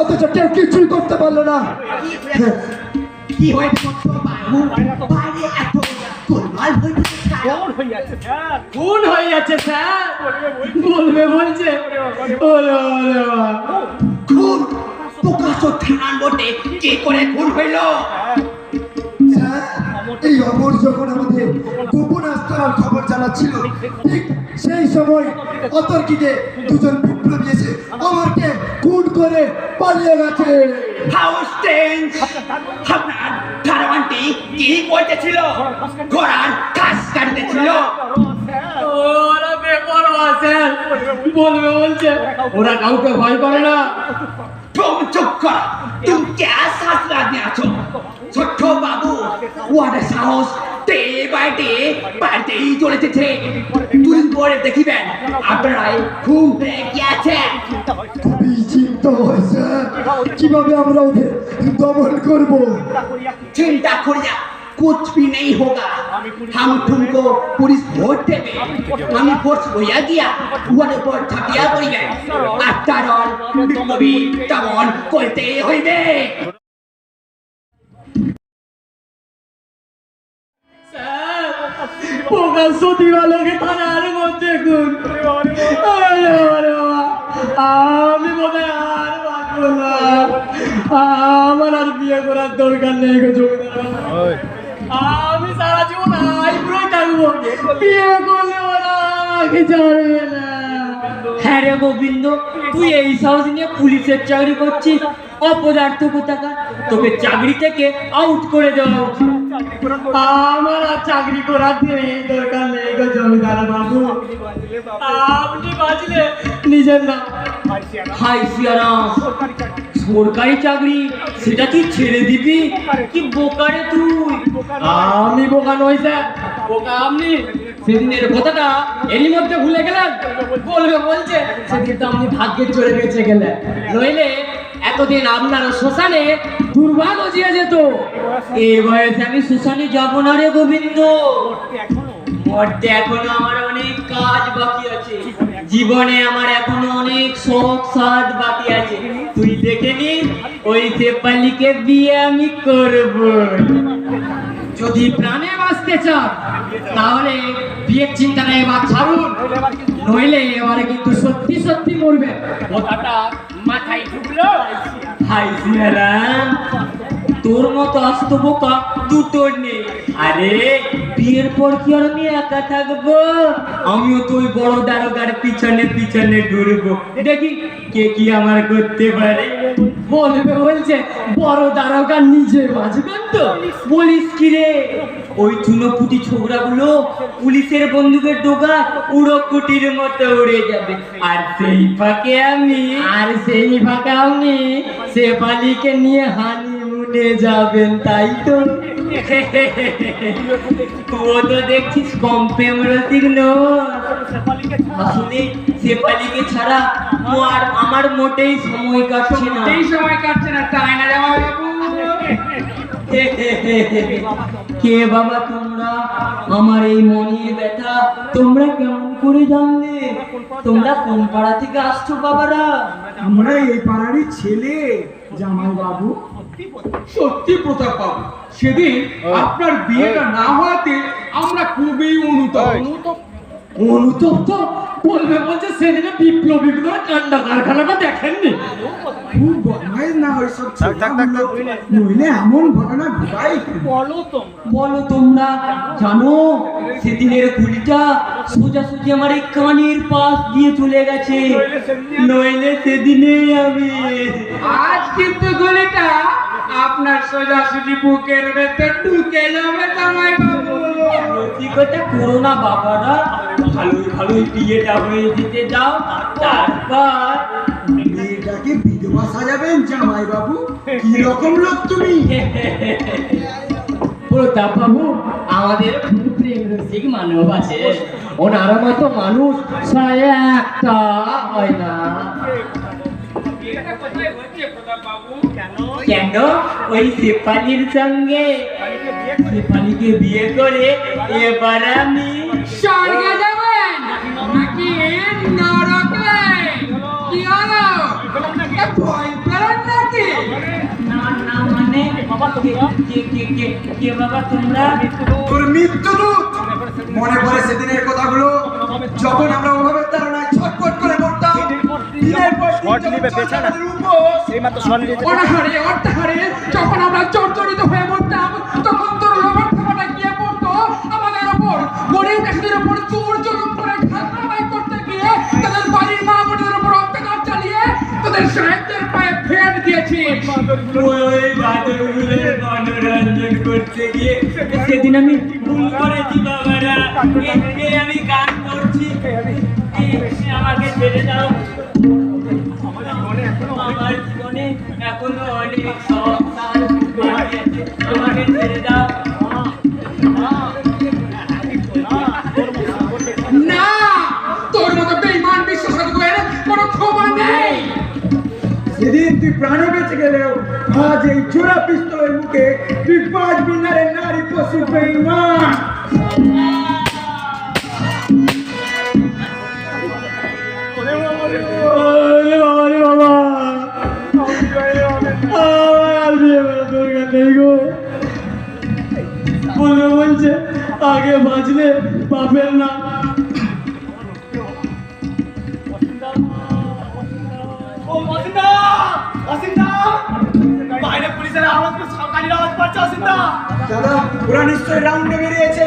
অথচ কেউ কিছুই করতে পারলো না। কি হয়েছে বাবু? বাইরে এত গোলমাল হয়েছে। খুন হয়ে যাচ্ছে স্যার, বলবে বলছে। ওরে ওরে বাবা। খুন প্রকাশ্য থানার মধ্যে কে করে খুন হইল? স্যার, এই অমর যখন আমাদের গোপন আস্তানার খবর জানাচ্ছিল, ঠিক সেই সময় অতর্কিতে দুজন বিপ্লবী এসে অমরকে খুন করে পালিয়ে গেছে। হাউস টেন্স আপনার ধারণটি কি করতেছিল? ঘোড়ার ঘাস কাটতেছিল। ওরা বেপরোয়া স্যার, বলবে বলছে। ওরা কাউকে ভয় করে না। तुम चुप कर, तुम क्या शास्त्र में आছো? ছোট্ট বাবু, ওদের সাহস ডে বাই ডে বাড়তেই চলেছে। দুই পরে দেখিবেন আপনারাই খুন হয়ে গিয়েছে। খুবই চিন্তা হয়েছে কিভাবে আমরা ওদের দমন করবো। चिंता करिया कुछ भी नहीं होगा। हम तुमको पुलिस वोट देवे। हम फोर्स होया गया उहरे पर छापिया पड़िबे। आफ्टर ऑल बिप्लबी दमन करते हইবে। স্যার, প্রকাশ্য দিবালোকে থানার মধ্যে খুন। ওরে ওরে বাবা, আমি বোধহয় আর বাঁচবো না। আমার আর বিয়ে করার দরকার নেই গো জমিদার বাবু। আমি সারা জীবন আইব্রোই থাকবো, বিয়ে করলে ওরা আমাকে ছাড়বে না। হ্যাঁ রে গোবিন্দ, তুই এই সাহস নিয়ে পুলিশের চাকরি করছিস? অপদার্থ কোথাকার, তোকে চাকরি থেকে আউট করে দেওয়া উচিত। আমার আর চাকরি করার দরকার নেই গো জমিদার বাবু। আপনি বাঁচলে নিজের না, হাই সিয়ারাম, সরকারি চাকরি সেটা তুই ছেড়ে দিবি? কি বোকারে তুই! আমি বোকা নই স্যার, বোকা আপনি। সেদিনের কথাটা এরই মধ্যে ভুলে গেলেন? বলবে বলছে সেদিন তো আপনি ভাগ্যের চড়ে বেঁচে গেলেন, নইলে এতদিন আপনার শ্মশানে দুর্ভাগ্য জিয়ে যেত। এই বয়সে আমি শ্মশানে যাবো না রে গোবিন্দ। মরতে এখনো আমার অনেক কাজ বাকি আছে, জীবনে আমার এখনো অনেক শখ সাধ বাকি আছে। তুই দেখে নিস, ওই শেফালিকে বিয়ে আমি করব। যদি প্রাণে বাঁচতে চান তাহলে বিয়ের চিন্তাটা এবার ছাড়ুন, নইলে এবারে কিন্তু সত্যি সত্যি মরবে। কথাটা মাথায় ঢুকলো? হাই সিয়ারাম, তোর মতো আস্ত বোকা দুটোর নেই। আরে বিয়ের পর কি আর আমি একা থাকবো? আমিও তো ওই বড় দারোগার পিছনে পিছনে ঘুরবো, দেখি কে কি আমার করতে পারে। বলবে বলছে বড় দারোগা নিজে বাঁচবেন তো? বলিস কি রে? ওই চুনোপুটি ছোকরাগুলো পুলিশের বন্দুকের ডোকা উড়ো কুটির মতো উড়ে যাবে, আর সেই ফাঁকে আপনি শেফালিকে নিয়ে হানিমুনে যাবেন, তাই তো? তুইও তো দেখছিস কম প্রেম রসিক নয়। আসলে শেফালিকে ছাড়া আমার মোটেই সময় কাটছে না। এই সময় কাটছে না, তাই না জামাই বাবু? কে বাবা তোমরা? আমার এই মনের ব্যথা তোমরা কেমন করে জানলে? তোমরা কোন পাড়া থেকে আসছো বাবারা? আমরা এই পাড়ারই ছেলে জামাই বাবু। সত্যি প্রতাপ বাবু, সেদিন আপনার বিয়েটা না হওয়াতে আমরা খুবই অনুতপ্ত। অনুতপ্ত বলবে বলছে সেদিনে বিপ্লবীগুলোর কান্ডা কারখানাটা দেখেননি? খুব বদমাইশ না ওইসব ছেলেগুলো, নইলে এমন ঘটনা ঘটাই কেন? বলো তোমরা জানো সেদিনের গুলিটা সোজাসুজি আমার এই কানের পাশ দিয়ে চলে গেছে, নইলে সেদিনে আমি আজ কিন্তু গুলিটা আপনার সোজাসুজি বুকের ভেতর ঢুকে যাবে জামাই বাবু। রসিকতা করো না বাবারা, ভালোই ভালোই বিয়েটা হয়ে যেতে দাও, তারপর মেয়েটাকে বিধবা সাজাবেন জামাই বাবু? কি রকম লোক তুমি? প্রতাপ বাবু আমাদের খুব প্রেম রসিক মানব আছে, ওনার মতো মানুষ ছয় একটা হয় না। কেন ওই শেফালির সঙ্গে? শেফালিকে বিয়ে করে এবার আমি স্বর্গে যাবেন নাকি নরকে? কি হলো? এ ভয় পেলেন নাকি? না না মানে কে বাবা তোমরা? তোর মৃত্যুদূত। মনে পড়ে সেদিনের কথাগুলো, যখন আমরা ওভাবে তাড়নায় ছটফট করে মরতাম। দিনের পর দিন যখন আমাদের উপর অনাহারে অর্থাহারে যখন আমরা জর্জরিত হয়ে পড়তাম, তখন তোর লোভার থাকাটা গিয়ে পড়তো আমাদের ওপর। গরিব দেশদের ওপর চোর জুলুম করে খাজনাদায় করতে গিয়ে তাদের বাড়ির মা বোনদের ওপর অত্যাচার চালিয়ে তাদের সাহেবদের পায়ে ফেট দিয়েছি। ওই বাদরগুলোর মনোরঞ্জন করতে গিয়ে সেদিন আমি ভুল করেছি বাবারা, আমি গান করছি, আমাকে ছেড়ে দাও। আমার জীবনে এখনো অনেক সংসার বাকি আছে, আমাকে ছেড়ে দাও। না, তোর মতো বেঈমান বিশ্বাসঘাতকের কোনো ক্ষমা নেই। সেদিন তুই প্রাণে বেঁচে গেলেও আজ এই চোরা পিস্তলের মুখে তুই বাঁচবি না রে নারী পশু বেঈমান। বলছে আগে বাঁচলে পাবেন না। দাদা ওরা নিশ্চয়ই রাউন্ডে বেরিয়েছে,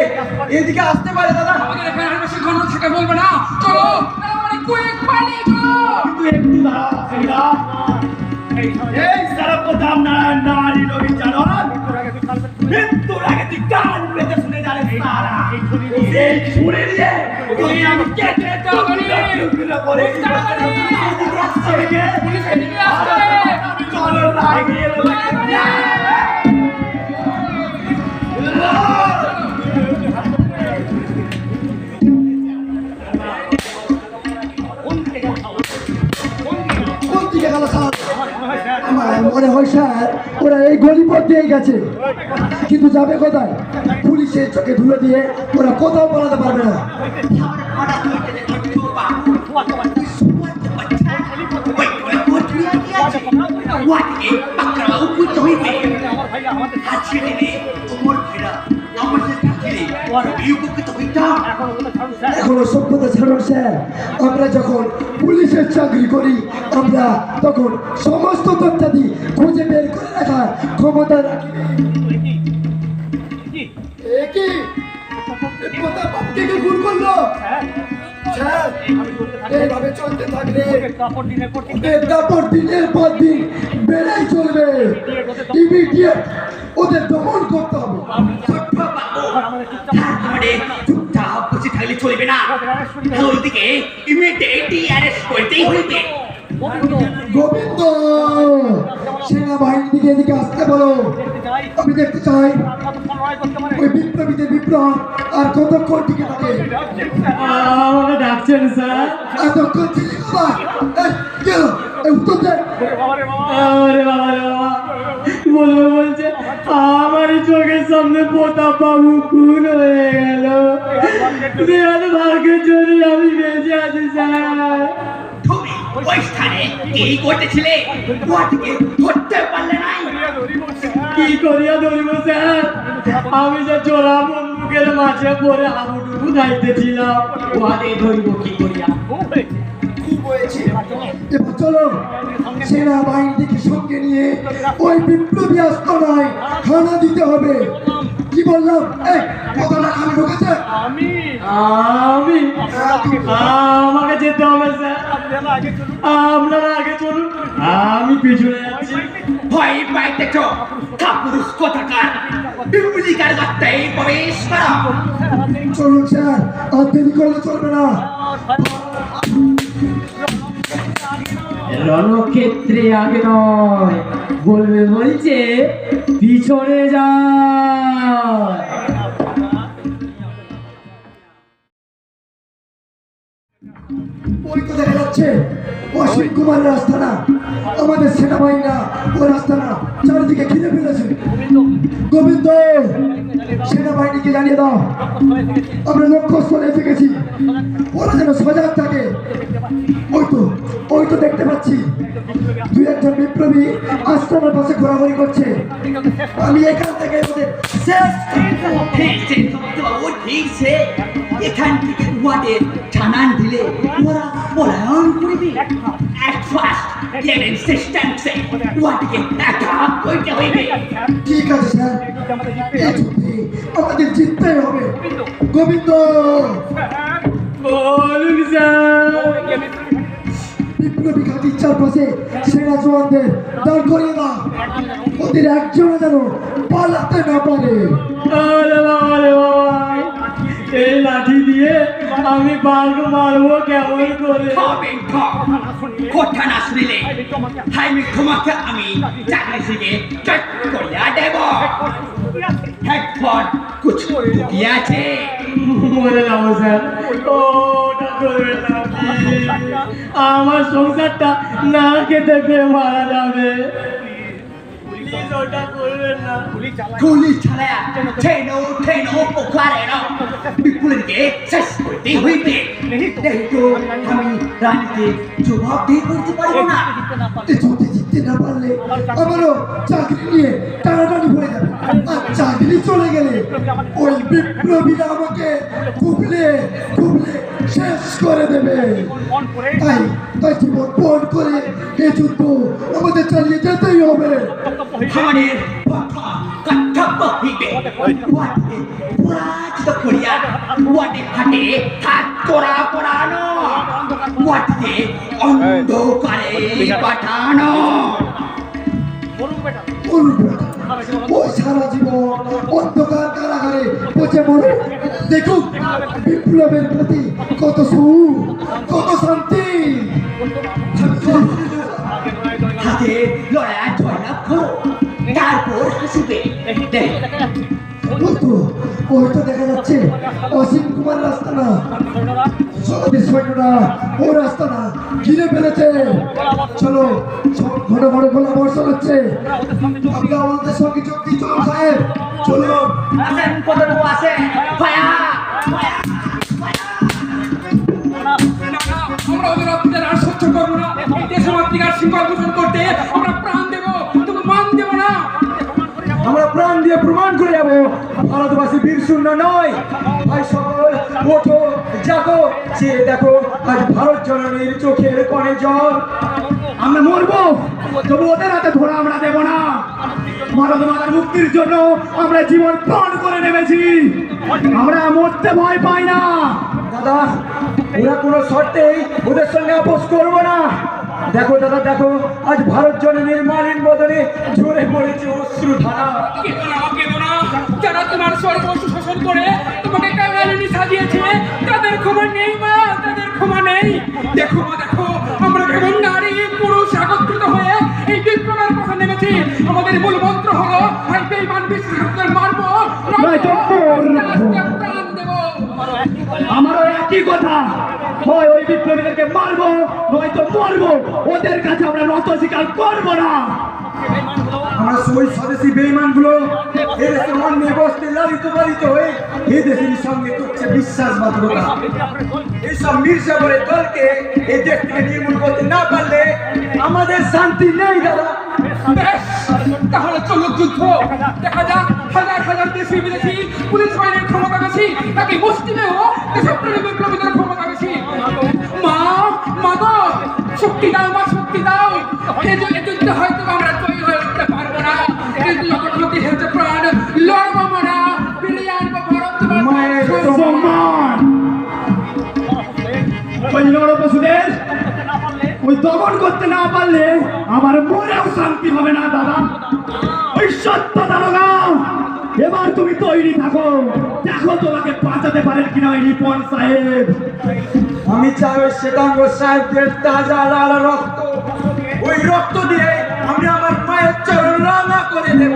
এদিকে আসতে পারে দাদা। আমাদের এখানে আর বেশি ঘন থেকে বলবে না, চলো তাড়াতাড়ি কুইক পালিয়ে চলো। কিন্তু একটু দাঁড়া, এই সর্বপ্রথম নারী নবী জানন মৃত্যুর আগে তুই কান পেতে শুনে জানে সারা এই ছুরি দিয়ে তুই আমি কেটে টুকরো করে পুলিশ এদিকে আসছে। চলো লাগিয়ে আমার মনে হয় স্যার ওরা এই গলিপথ দিয়ে গেছে, কিন্তু যাবে কোথায়? পুলিশের চোখে ধুলো দিয়ে ওরা কোথাও পালাতে পারবে না। এখনো সভ্যতা ছাড়ুন স্যার, আমরা যখন পুলিশের চাকরি করি আমরা তখন সমস্ত তথ্যাদি খুঁজে বের করে রাখার ক্ষমতা রাখি। খুন করলো স্যার, এইভাবে চলতে থাকলে দাপট দিনের পর দিন বেড়েই চলবে। ইমিডিয়েট ওদের দমন করতে হবে। চুপচাপ বসে থাকলে চলবে না, ওদিকে ইমিডিয়েটলি অ্যারেস্ট করতেই হইবে। গোবিন্দ, সেনাবাহিনী দিকে এদিকে আসতে বলো, আমি দেখতে চাই ওই বিপ্লবীদের বিপ্লব আর কতক্ষণ টিকে থাকে। আমাকে ডাকছেন স্যার? এতক্ষণ ছিল এই উত্তর দে। আরে বাবা রে বাবা, বলবে বলছে আমার চোখের সামনে প্রতাপ বাবু খুন হয়ে গেল। ভাগ্যের জন্য আমি বেঁচে আছি স্যার। তুমি ওই স্থানে কি করতেছিলে? ওয়াটিকে ধরতে পারলে নাই? কি করিয়া ধরিব স্যার, আমি যে চোরা বন্দুকের মাঝে পড়ে হাবুডুবু খাইতেছিলাম, ওহাতে ধরিব কি করিয়া? খুব হয়েছে, এবার চলো সেনাবাহিনীকে সঙ্গে নিয়ে ওই বিপ্লবী আস্তানায় হানা দিতে হবে। কি বললাম? এই কথাটা কানে ঢুকেছে? আমি আমাকে যেতে হবে স্যার, আপনারা আগে চলুন, আমি পিছনে যাচ্ছি। ভয় পাইতেছ? কাপুরুষ কোথাকার, বিপ্লবীকার গাত্তায় প্রবেশ করা। চলুন স্যার, আর দেরি করলে চলবে না। রণক্ষেত্রে আগে নয়, বলবে বলছে পিছনে যায়। ওই তো দেখা যাচ্ছে অসীম কুমারের আস্তানা। আমাদের সেনাবাহিনীরা ওই আস্তানা চারিদিকে ঘিরে ফেলেছে। গোবিন্দ, সেনাবাহিনীকে জানিয়ে দাও আমরা লক্ষ্যস্থলে এসে গেছি, ওরা যেন সজাগ থাকে। ওই তো দেখতে পাচ্ছি দুই একজন বিপ্লবী আস্তানার পাশে ঘোরাঘুরি করছে। আমি এখান থেকে ওদের শেষ ঠিকছে বাবু, ঠিকছে। এখান থেকে উহাদের ছানান দিলে ওরা পলায়ন করবে। এক ফার্স্ট লেভেল সিস্টেমসে উহাটিকে অ্যাটাক করতে হইবে। ঠিক আছে স্যার, এই যুদ্ধে আমাদের জিততেই হবে। গোবিন্দ, বলুন স্যার। বিপ্লবী ঘাটির চারপাশে সেনা জওয়ানদের দাঁড় করিয়ে দাও, ওদের একজনও যেন পালাতে না পারে। আরে বাবা রে বাবা, এই লাঠি দিয়ে আমি বাঘ মারবো কেমন করে? কথা না শুনিলে আমি তোমাকে আমি চাকরি থেকে চট করিয়া দেব। হেডফোন কুছ দিয়াছে। মরে যাবো স্যার, ওটা করবেন না please। আমার সংসারটা না খেতে পেয়ে মারা যাবে, প্লিজ ওটা করবেন না। গুলি চালায়া ঠেনো পোখারেনো বিপুলকে শেষ করতে হইবে। দেখো আমি রানীকে জবাব দিয়ে করতে পারবো না। এই যুদ্ধে জিততে না পারলে আমারও চাকরি নিয়ে টানাটানি পড়ে যাবে, আর চাকরি চলে গেলে ওই বিপ্লবীরা আমাকে খুবলে শেষ করে দেবে। তাই জীবন পণ করে এই যুদ্ধ আমাদের চালিয়ে যেতেই হবে। আমাদের কর্তব্য হইবে ওয়াটে পুরাজিত করিয়া ওয়াটে হাটে হাত তোরা পড়ানো, ওয়াটে অন্ধকারে পাঠানো। ওই সারা জীবন অন্ধকার কারাগারে পচে মরে দেখুক বিপ্লবের প্রতি কত সুখ, কত শান্তি। হাতে লড়াই জয়লাভ করো, তারপর হাসিবে। ওই তো দেখা যাচ্ছে অসীম কুমার রাস্তা না, সৌদি সৈন্যরা ও রাস্তা না ঘিরে ফেলেছে। চলো, ঘন ঘন গোলা বর্ষণ হচ্ছে, আমরা আমাদের সঙ্গে যোগ দিই। চলো সাহেব, চলো। আসেন কতটুকু আছে ফায়া আমরা ওদের অত্যাচার আর সহ্য করবো না। এই দেশমাতৃকার শিকড় পোষণ করতে আমরা প্রাণ দেবো, তবু মান দেবো না। আমরা প্রাণ দিয়ে প্রমাণ করে যাবো ভারতবাসী বীর শূন্য নয়। ভাই সকল ওঠো, জাগো, সে দেখো আজ ভারত জননীর চোখের কোণে জল। আমরা মরবো, তবু ওদের হাতে ধরা আমরা দেব না। ভারত মাতার মুক্তির জন্য আমরা জীবন প্রাণ করে নেমেছি, আমরা মরতে ভয় পাই না। দাদা, ওরা কোনো শর্তেই ওদের সঙ্গে আপোষ করবো না। দেখো দাদা, দেখো আজ ভারত জননীর মালিন বদনে ঝরে পড়েছে অশ্রু ধারা। কেঁদো না, যারা তোমার সর্বস্ব শোষণ করে তোমাকে কাঙালিনী সাজিয়েছে, তাদের ক্ষমা নেই মা, তাদের ক্ষমা নেই। দেখো মা, দেখো আমরা কেবল নারী পুরুষ একত্রিত হয়ে এই বিপ্লবের পথে নেমেছি। আমাদের মূল মন্ত্র হলো ভাই বেঈমান বিশ্বাসীদের মারবো, নয়তো প্রাণ দেবো। আমারও একই কথা, হয় ওই বিপ্লবীদেরকে মারবো নয়তো মরবো, ওদের কাছে আমরা নত স্বীকার করবো না। আমরা ওই স্বদেশী বেঈমানগুলো এদেশে অন্যায় বস্তে লালিত পালিত হয়ে এদেশের সঙ্গে করছে বিশ্বাসঘাতকতা। এইসব মির্জাপুরের দলকে এই দেশ থেকে নির্মূল করতে না পারলে আমাদের শান্তি নেই দাদা। বেশ, তাহলে চলুক যুদ্ধ। দেখা যাক হাজার হাজার দেশি বিদেশি পুলিশ বাহিনীর ক্ষমতা বেশি নাকি মুসলিমেও দেশপ্রেমী বিপ্লবীদের ক্ষমতা বেশি। মা মা গো, শক্তি দাও মা, শক্তি দাও। এই যুদ্ধে হয়তো আমরা জয়ী হয়ে উঠতে পারবো না, কিন্তু যতক্ষণ দেশের প্রাণ লড়বো আমরা, ফিরিয়ে আনবো মায়ের ভারত। সম্মান ওই নরপশুদের ওই দমন করতে না পারলে আমার মনেও শান্তি হবে না দাদা। ওই সত্য দারোগা, এবার তুমি তৈরি থাকো, দেখো তোমাকে বাঁচাতে পারেন কিনা ওই রিপন সাহেব। আমি চাই ওই শ্বেতাঙ্গ সাহেবদের তাজা লাল রক্ত, ওই রক্ত দিয়ে আমি আমার মায়ের চরণ রাঙা করে দেব।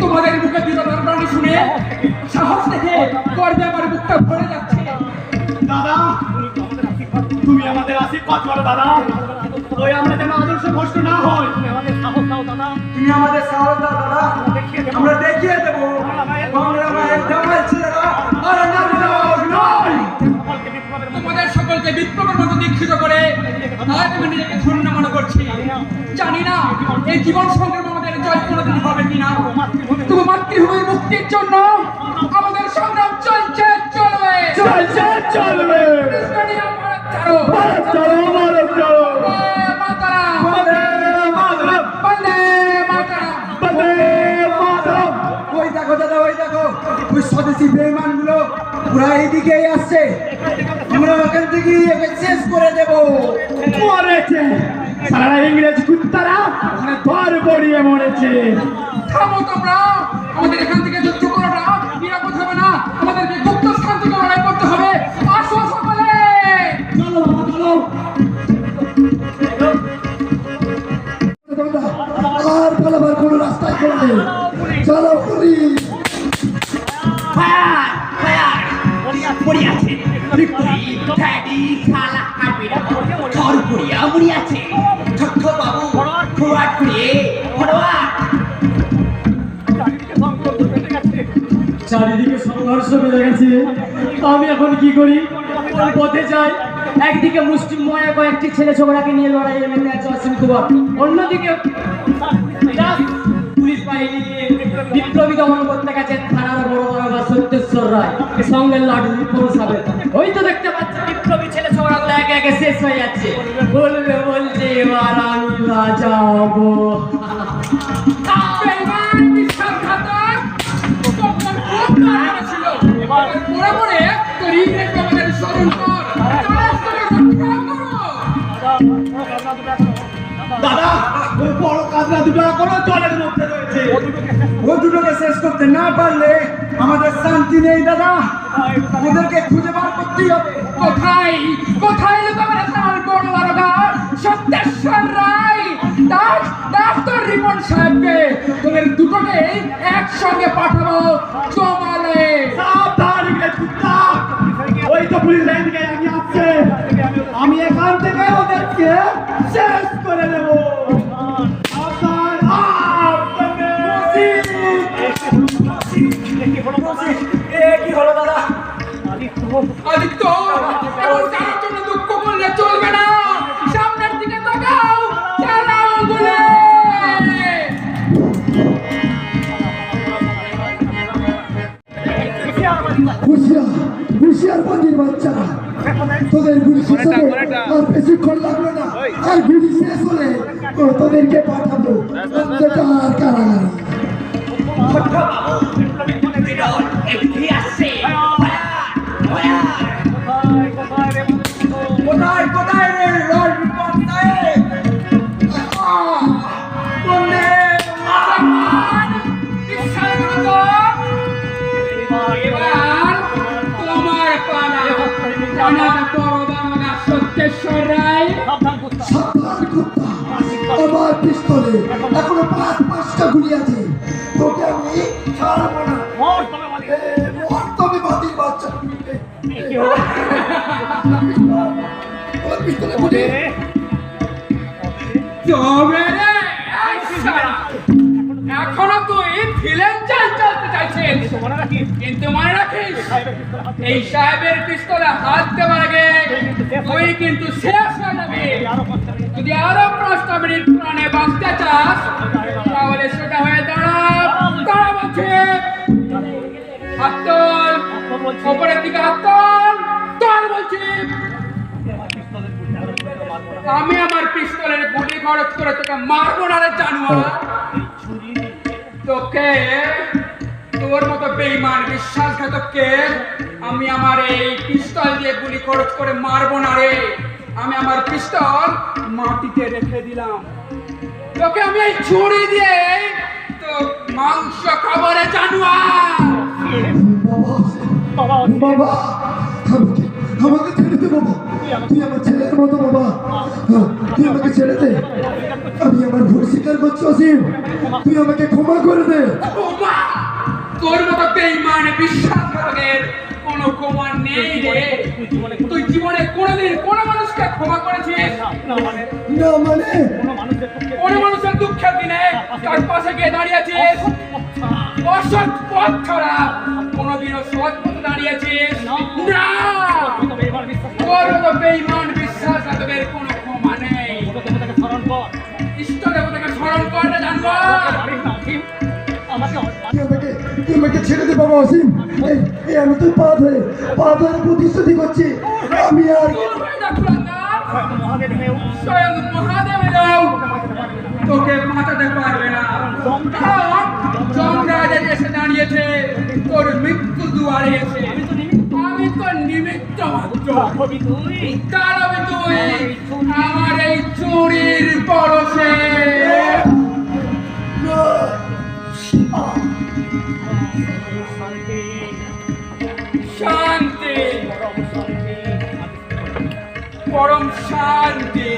তোমাদের মুখে দৃঢ়তার বাণী শুনে সাহস দেখে গর্বে আমার বুকটা ভরে যাচ্ছে। দাদা তুমি আমাদের আশীর্বাদ করো দাদা, ওই আমরা যেন আদর্শ ভ্রষ্ট না হয়। তুমি আমাদের সাহস দাও দাদা, আমরা দেখিয়ে দেবো বাংলা মায়ের জামাই ছেলেরা আর নয়। তোমাদের সকলকে বিপ্লবের মতো দীক্ষিত করে আজ আমি নিজেকে ধন্য মনে করছি। জানি না এই জীবন সংগ্রাম আমাদের জয় কোনোদিন হবে কিনা, তবু মাতৃভূমির মুক্তির জন্য আমাদের সংগ্রাম চলছে, চলবে চলছে, চলবে। ভারত চলো, ভারত চলো। বন্দে মাতরম, বন্দে মাতরম। বন্দে মাতরম। ওই দেখো দাদা, ওই দেখো ওই স্বদেশী বেঈমানগুলো পুরা এইদিকেই আসছে। আমরা ওখান থেকে একে শেষ করে দেব। মরেছে সারা ইংরেজ কুত্তারা ওখানে ঘর পড়িয়ে মরেছে। থামো তোমরা, আমাদের এখান থেকে যুদ্ধ করাটা নিরাপদ হবে না, আমাদেরকে গুপ্ত স্থান থেকে লড়াই করতে হবে। আসো সকলে। চলো বাবা, চলো। আর পালাবার কোনো রাস্তাই করে নেই। চলো পুলিশ। ফায়ার ফায়ার পড়িয়াছে ভিক্টরি ঠ্যাডি শালা কাটবিরা খর পড়িয়া মরিয়াছে। ঠক বাবু ফরওয়ার্ড করিয়ে ফরওয়ার্ড। চারিদিকে সংঘর্ষ বেড়ে গেছে, আমি এখন কি করি? কোন পথে যাই? একদিকে মুষ্টিময় কয়েকটি ছেলে ছোকরাকে নিয়ে লড়াইয়ে নেমে আছে অসীম কুমার, অন্যদিকে পুলিশ বাহিনী নিয়ে বিপ্লবী দমন করতে গেছেন থানার বড় দারোগা সত্যেশ্বর রায়, সঙ্গে লাডু রিপন সাহেব। ওই তো দেখতে পাচ্ছি বিপ্লবী ছেলে ছোকরাগুলো একে একে শেষ হয়ে যাচ্ছে। বলবে বলছে এবার আমি বাজাবো। বেঈমান, বিশ্বাসঘাতক, তোমরা খুব নারাজ ছিল। এবার পরে পরে তোর ইংরেজ বাবাদের স্মরণ কর, তারা তোকে রক্ষা করো। দাদা ওই বড় কাজরা দুটো এখনো জলের মধ্যে রয়েছে। ও দুটোকে শেষ করতে না পারলে আমাদের শান্তি নেই দাদা। ওদেরকে খুঁজে বার করতেই হবে। কোথায় কোথায় লুকাবে আমার বড় দারোগা সত্যেশ্বর রায়? ডাক ডাক তোর রিপন সাহেবকে, তোদের দুটোকে একসঙ্গে পাঠাবো জমালে। সাবধান ইংরেজ কুত্তা, ওই তো পুলিশ লাইন থেকে আমি আসছে। আমি এখান থেকে ওদেরকে শেষ করে দেব। সাবধান। কি হলো দাদা? আদিত্য, এমন কারোর জন্য দুঃখ করলে চলবে না। সামনের দিকে তাকাও, চালাও গুলি। হুঁশিয়ার, হুঁশিয়ার বান্দির বাচ্চারা, তোদের গুলি শেষ হবে আর বেশিক্ষণ লাগবে না। আর গুলি শেষ হলে তোদেরকে পাঠাবো অন্ধকার কারাগারে। বিরল এগিয়ে আসছে। Fire fire. কোথায় কোথায় রে লর্ড রিপন সাহেব? বন্দে ভগবান, বিশ্বাসঘাতক। এবার তোমার পালা। জানার বড় দারোগা সত্যেশ্বর রায়। সাবধান কুত্তা, আমার পিস্তলে এখনো 5টা গুলি আছে। তোকে আমি ছাড়বো না। মর তবে বাতিল বাচ্চা। পিস্তলে গুলি তবে রে, এই শালা, এখনো তুই ভিলেন চাল চালতে চাইছিস, কিন্তু মনে রাখিস এই সাহেবের পিস্তলে হাত দেওয়ার আগে তুই কিন্তু শেষ হয়ে যাবি। যদি আরো 5 মিনিট প্রাণে বাঁচতে চাস তাহলে সেটা হয়ে দাঁড়া বলছে। হাত তোল, ওপরের দিকে হাত তোল, তোল বলছি। আমি আমার পিস্তলের গুলি খরচ করে তোকে মারবো না রে জানোয়ার। তোকে, তোর মতো বেঈমান বিশ্বাসঘাতককে আমি আমার এই পিস্তল দিয়ে গুলি খরচ করে মারবো না রে। আমি আমার পিস্তল মাটিতে রেখে দিলাম, তোকে আমি এই ছুরি দিয়ে তো মাংস খাবো রে জানোয়ার। বাবা বাবা আমাকে আমাকে ছেড়ে দে বাবা, তুই আমার ছেলের মতো বাবা, তুই আমাকে ছেড়ে দে, আমি আমার ভুল স্বীকার করছি অসীম, তুই আমাকে ক্ষমা করে দে। ক্ষমা? তোর মতো বেঈমান বিশ্বাসঘাতকের কোনো ক্ষমা নেই রে। তুই জীবনে কোনোদিন কোনো মানুষকে ক্ষমা করেছিস? না মানে কোনো মানুষের দুঃখের দিনে তার পাশে গিয়ে দাঁড়িয়েছিস? অসৎ পথ ছাড়া কোনোদিনও সৎ পথে দাঁড়িয়েছিস না। তোর মতো বেঈমান বিশ্বাসঘাতকের কোনো ক্ষমা নেই। ইষ্ট দেবতাকে স্মরণ কর রে জানোয়ার। তুই আমাকে ছেড়ে দে বাবা অসীম, এই আমি তোর পা ধরে প্রতিশ্রুতি করছি আমি আর স্বয়ং মহাদেবেরাও তোকে বাঁচাতে পারবে না, কারণ যমরাজ এসে দাঁড়িয়েছে তোর মৃত্যু দুয়ারে এসে। আমি তো নিমিত্ত মাত্র, কারণ তুই আমার এই চুরির পরশে। শান্তি, পরম শান্তি।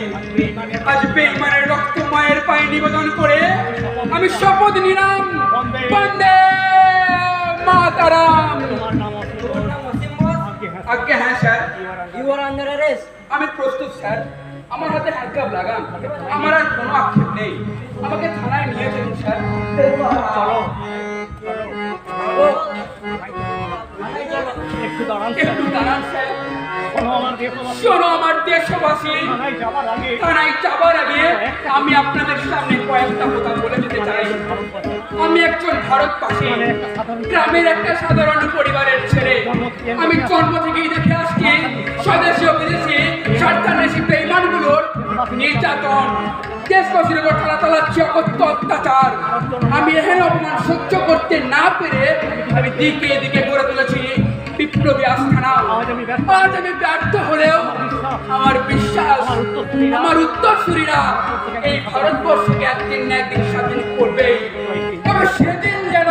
আজ বেঈমানের রক্ত মায়ের পায়ে নিবেদন করে আমি শপথ নিলাম, বন্দে মাতারাম। আজ্ঞে হ্যাঁ স্যার। আমি প্রস্তুত স্যার, আমার হাতে হ্যান্ডকাপ লাগান, আমার আর কোনো আক্ষেপ নেই। আমাকে থানায় নিয়ে চলুন স্যার। চলো একটু দাঁড়ান স্যার। শোনো আমার দেশবাসী, থানায় যাবার আগে আমি আপনাদের সামনে কয়েকটা কথা বলে যেতে চাই। আমি একজন ভারতবাসী, গ্রামের একটা সাধারণ পরিবারের ছেলে। আমি জন্ম থেকেই দেখে আসছি স্বদেশী ও বিদেশি স্বার্থান্বেষী বেঈমানগুলোর নির্যাতন, দেশবাসীর উপর চালাচ্ছে অকথ্য অত্যাচার। আমি এহেন অপমান সহ্য করতে না পেরে আমি দিকে দিকে গড়ে তুলেছি বিপ্লবী আস্থানা। আজ আমি ব্যর্থ হলেও আমার বিশ্বাস আমার উত্তরসূরিরা এই ভারতবর্ষকে একদিন না একদিন স্বাধীন করবেই। তবে সেদিন যেন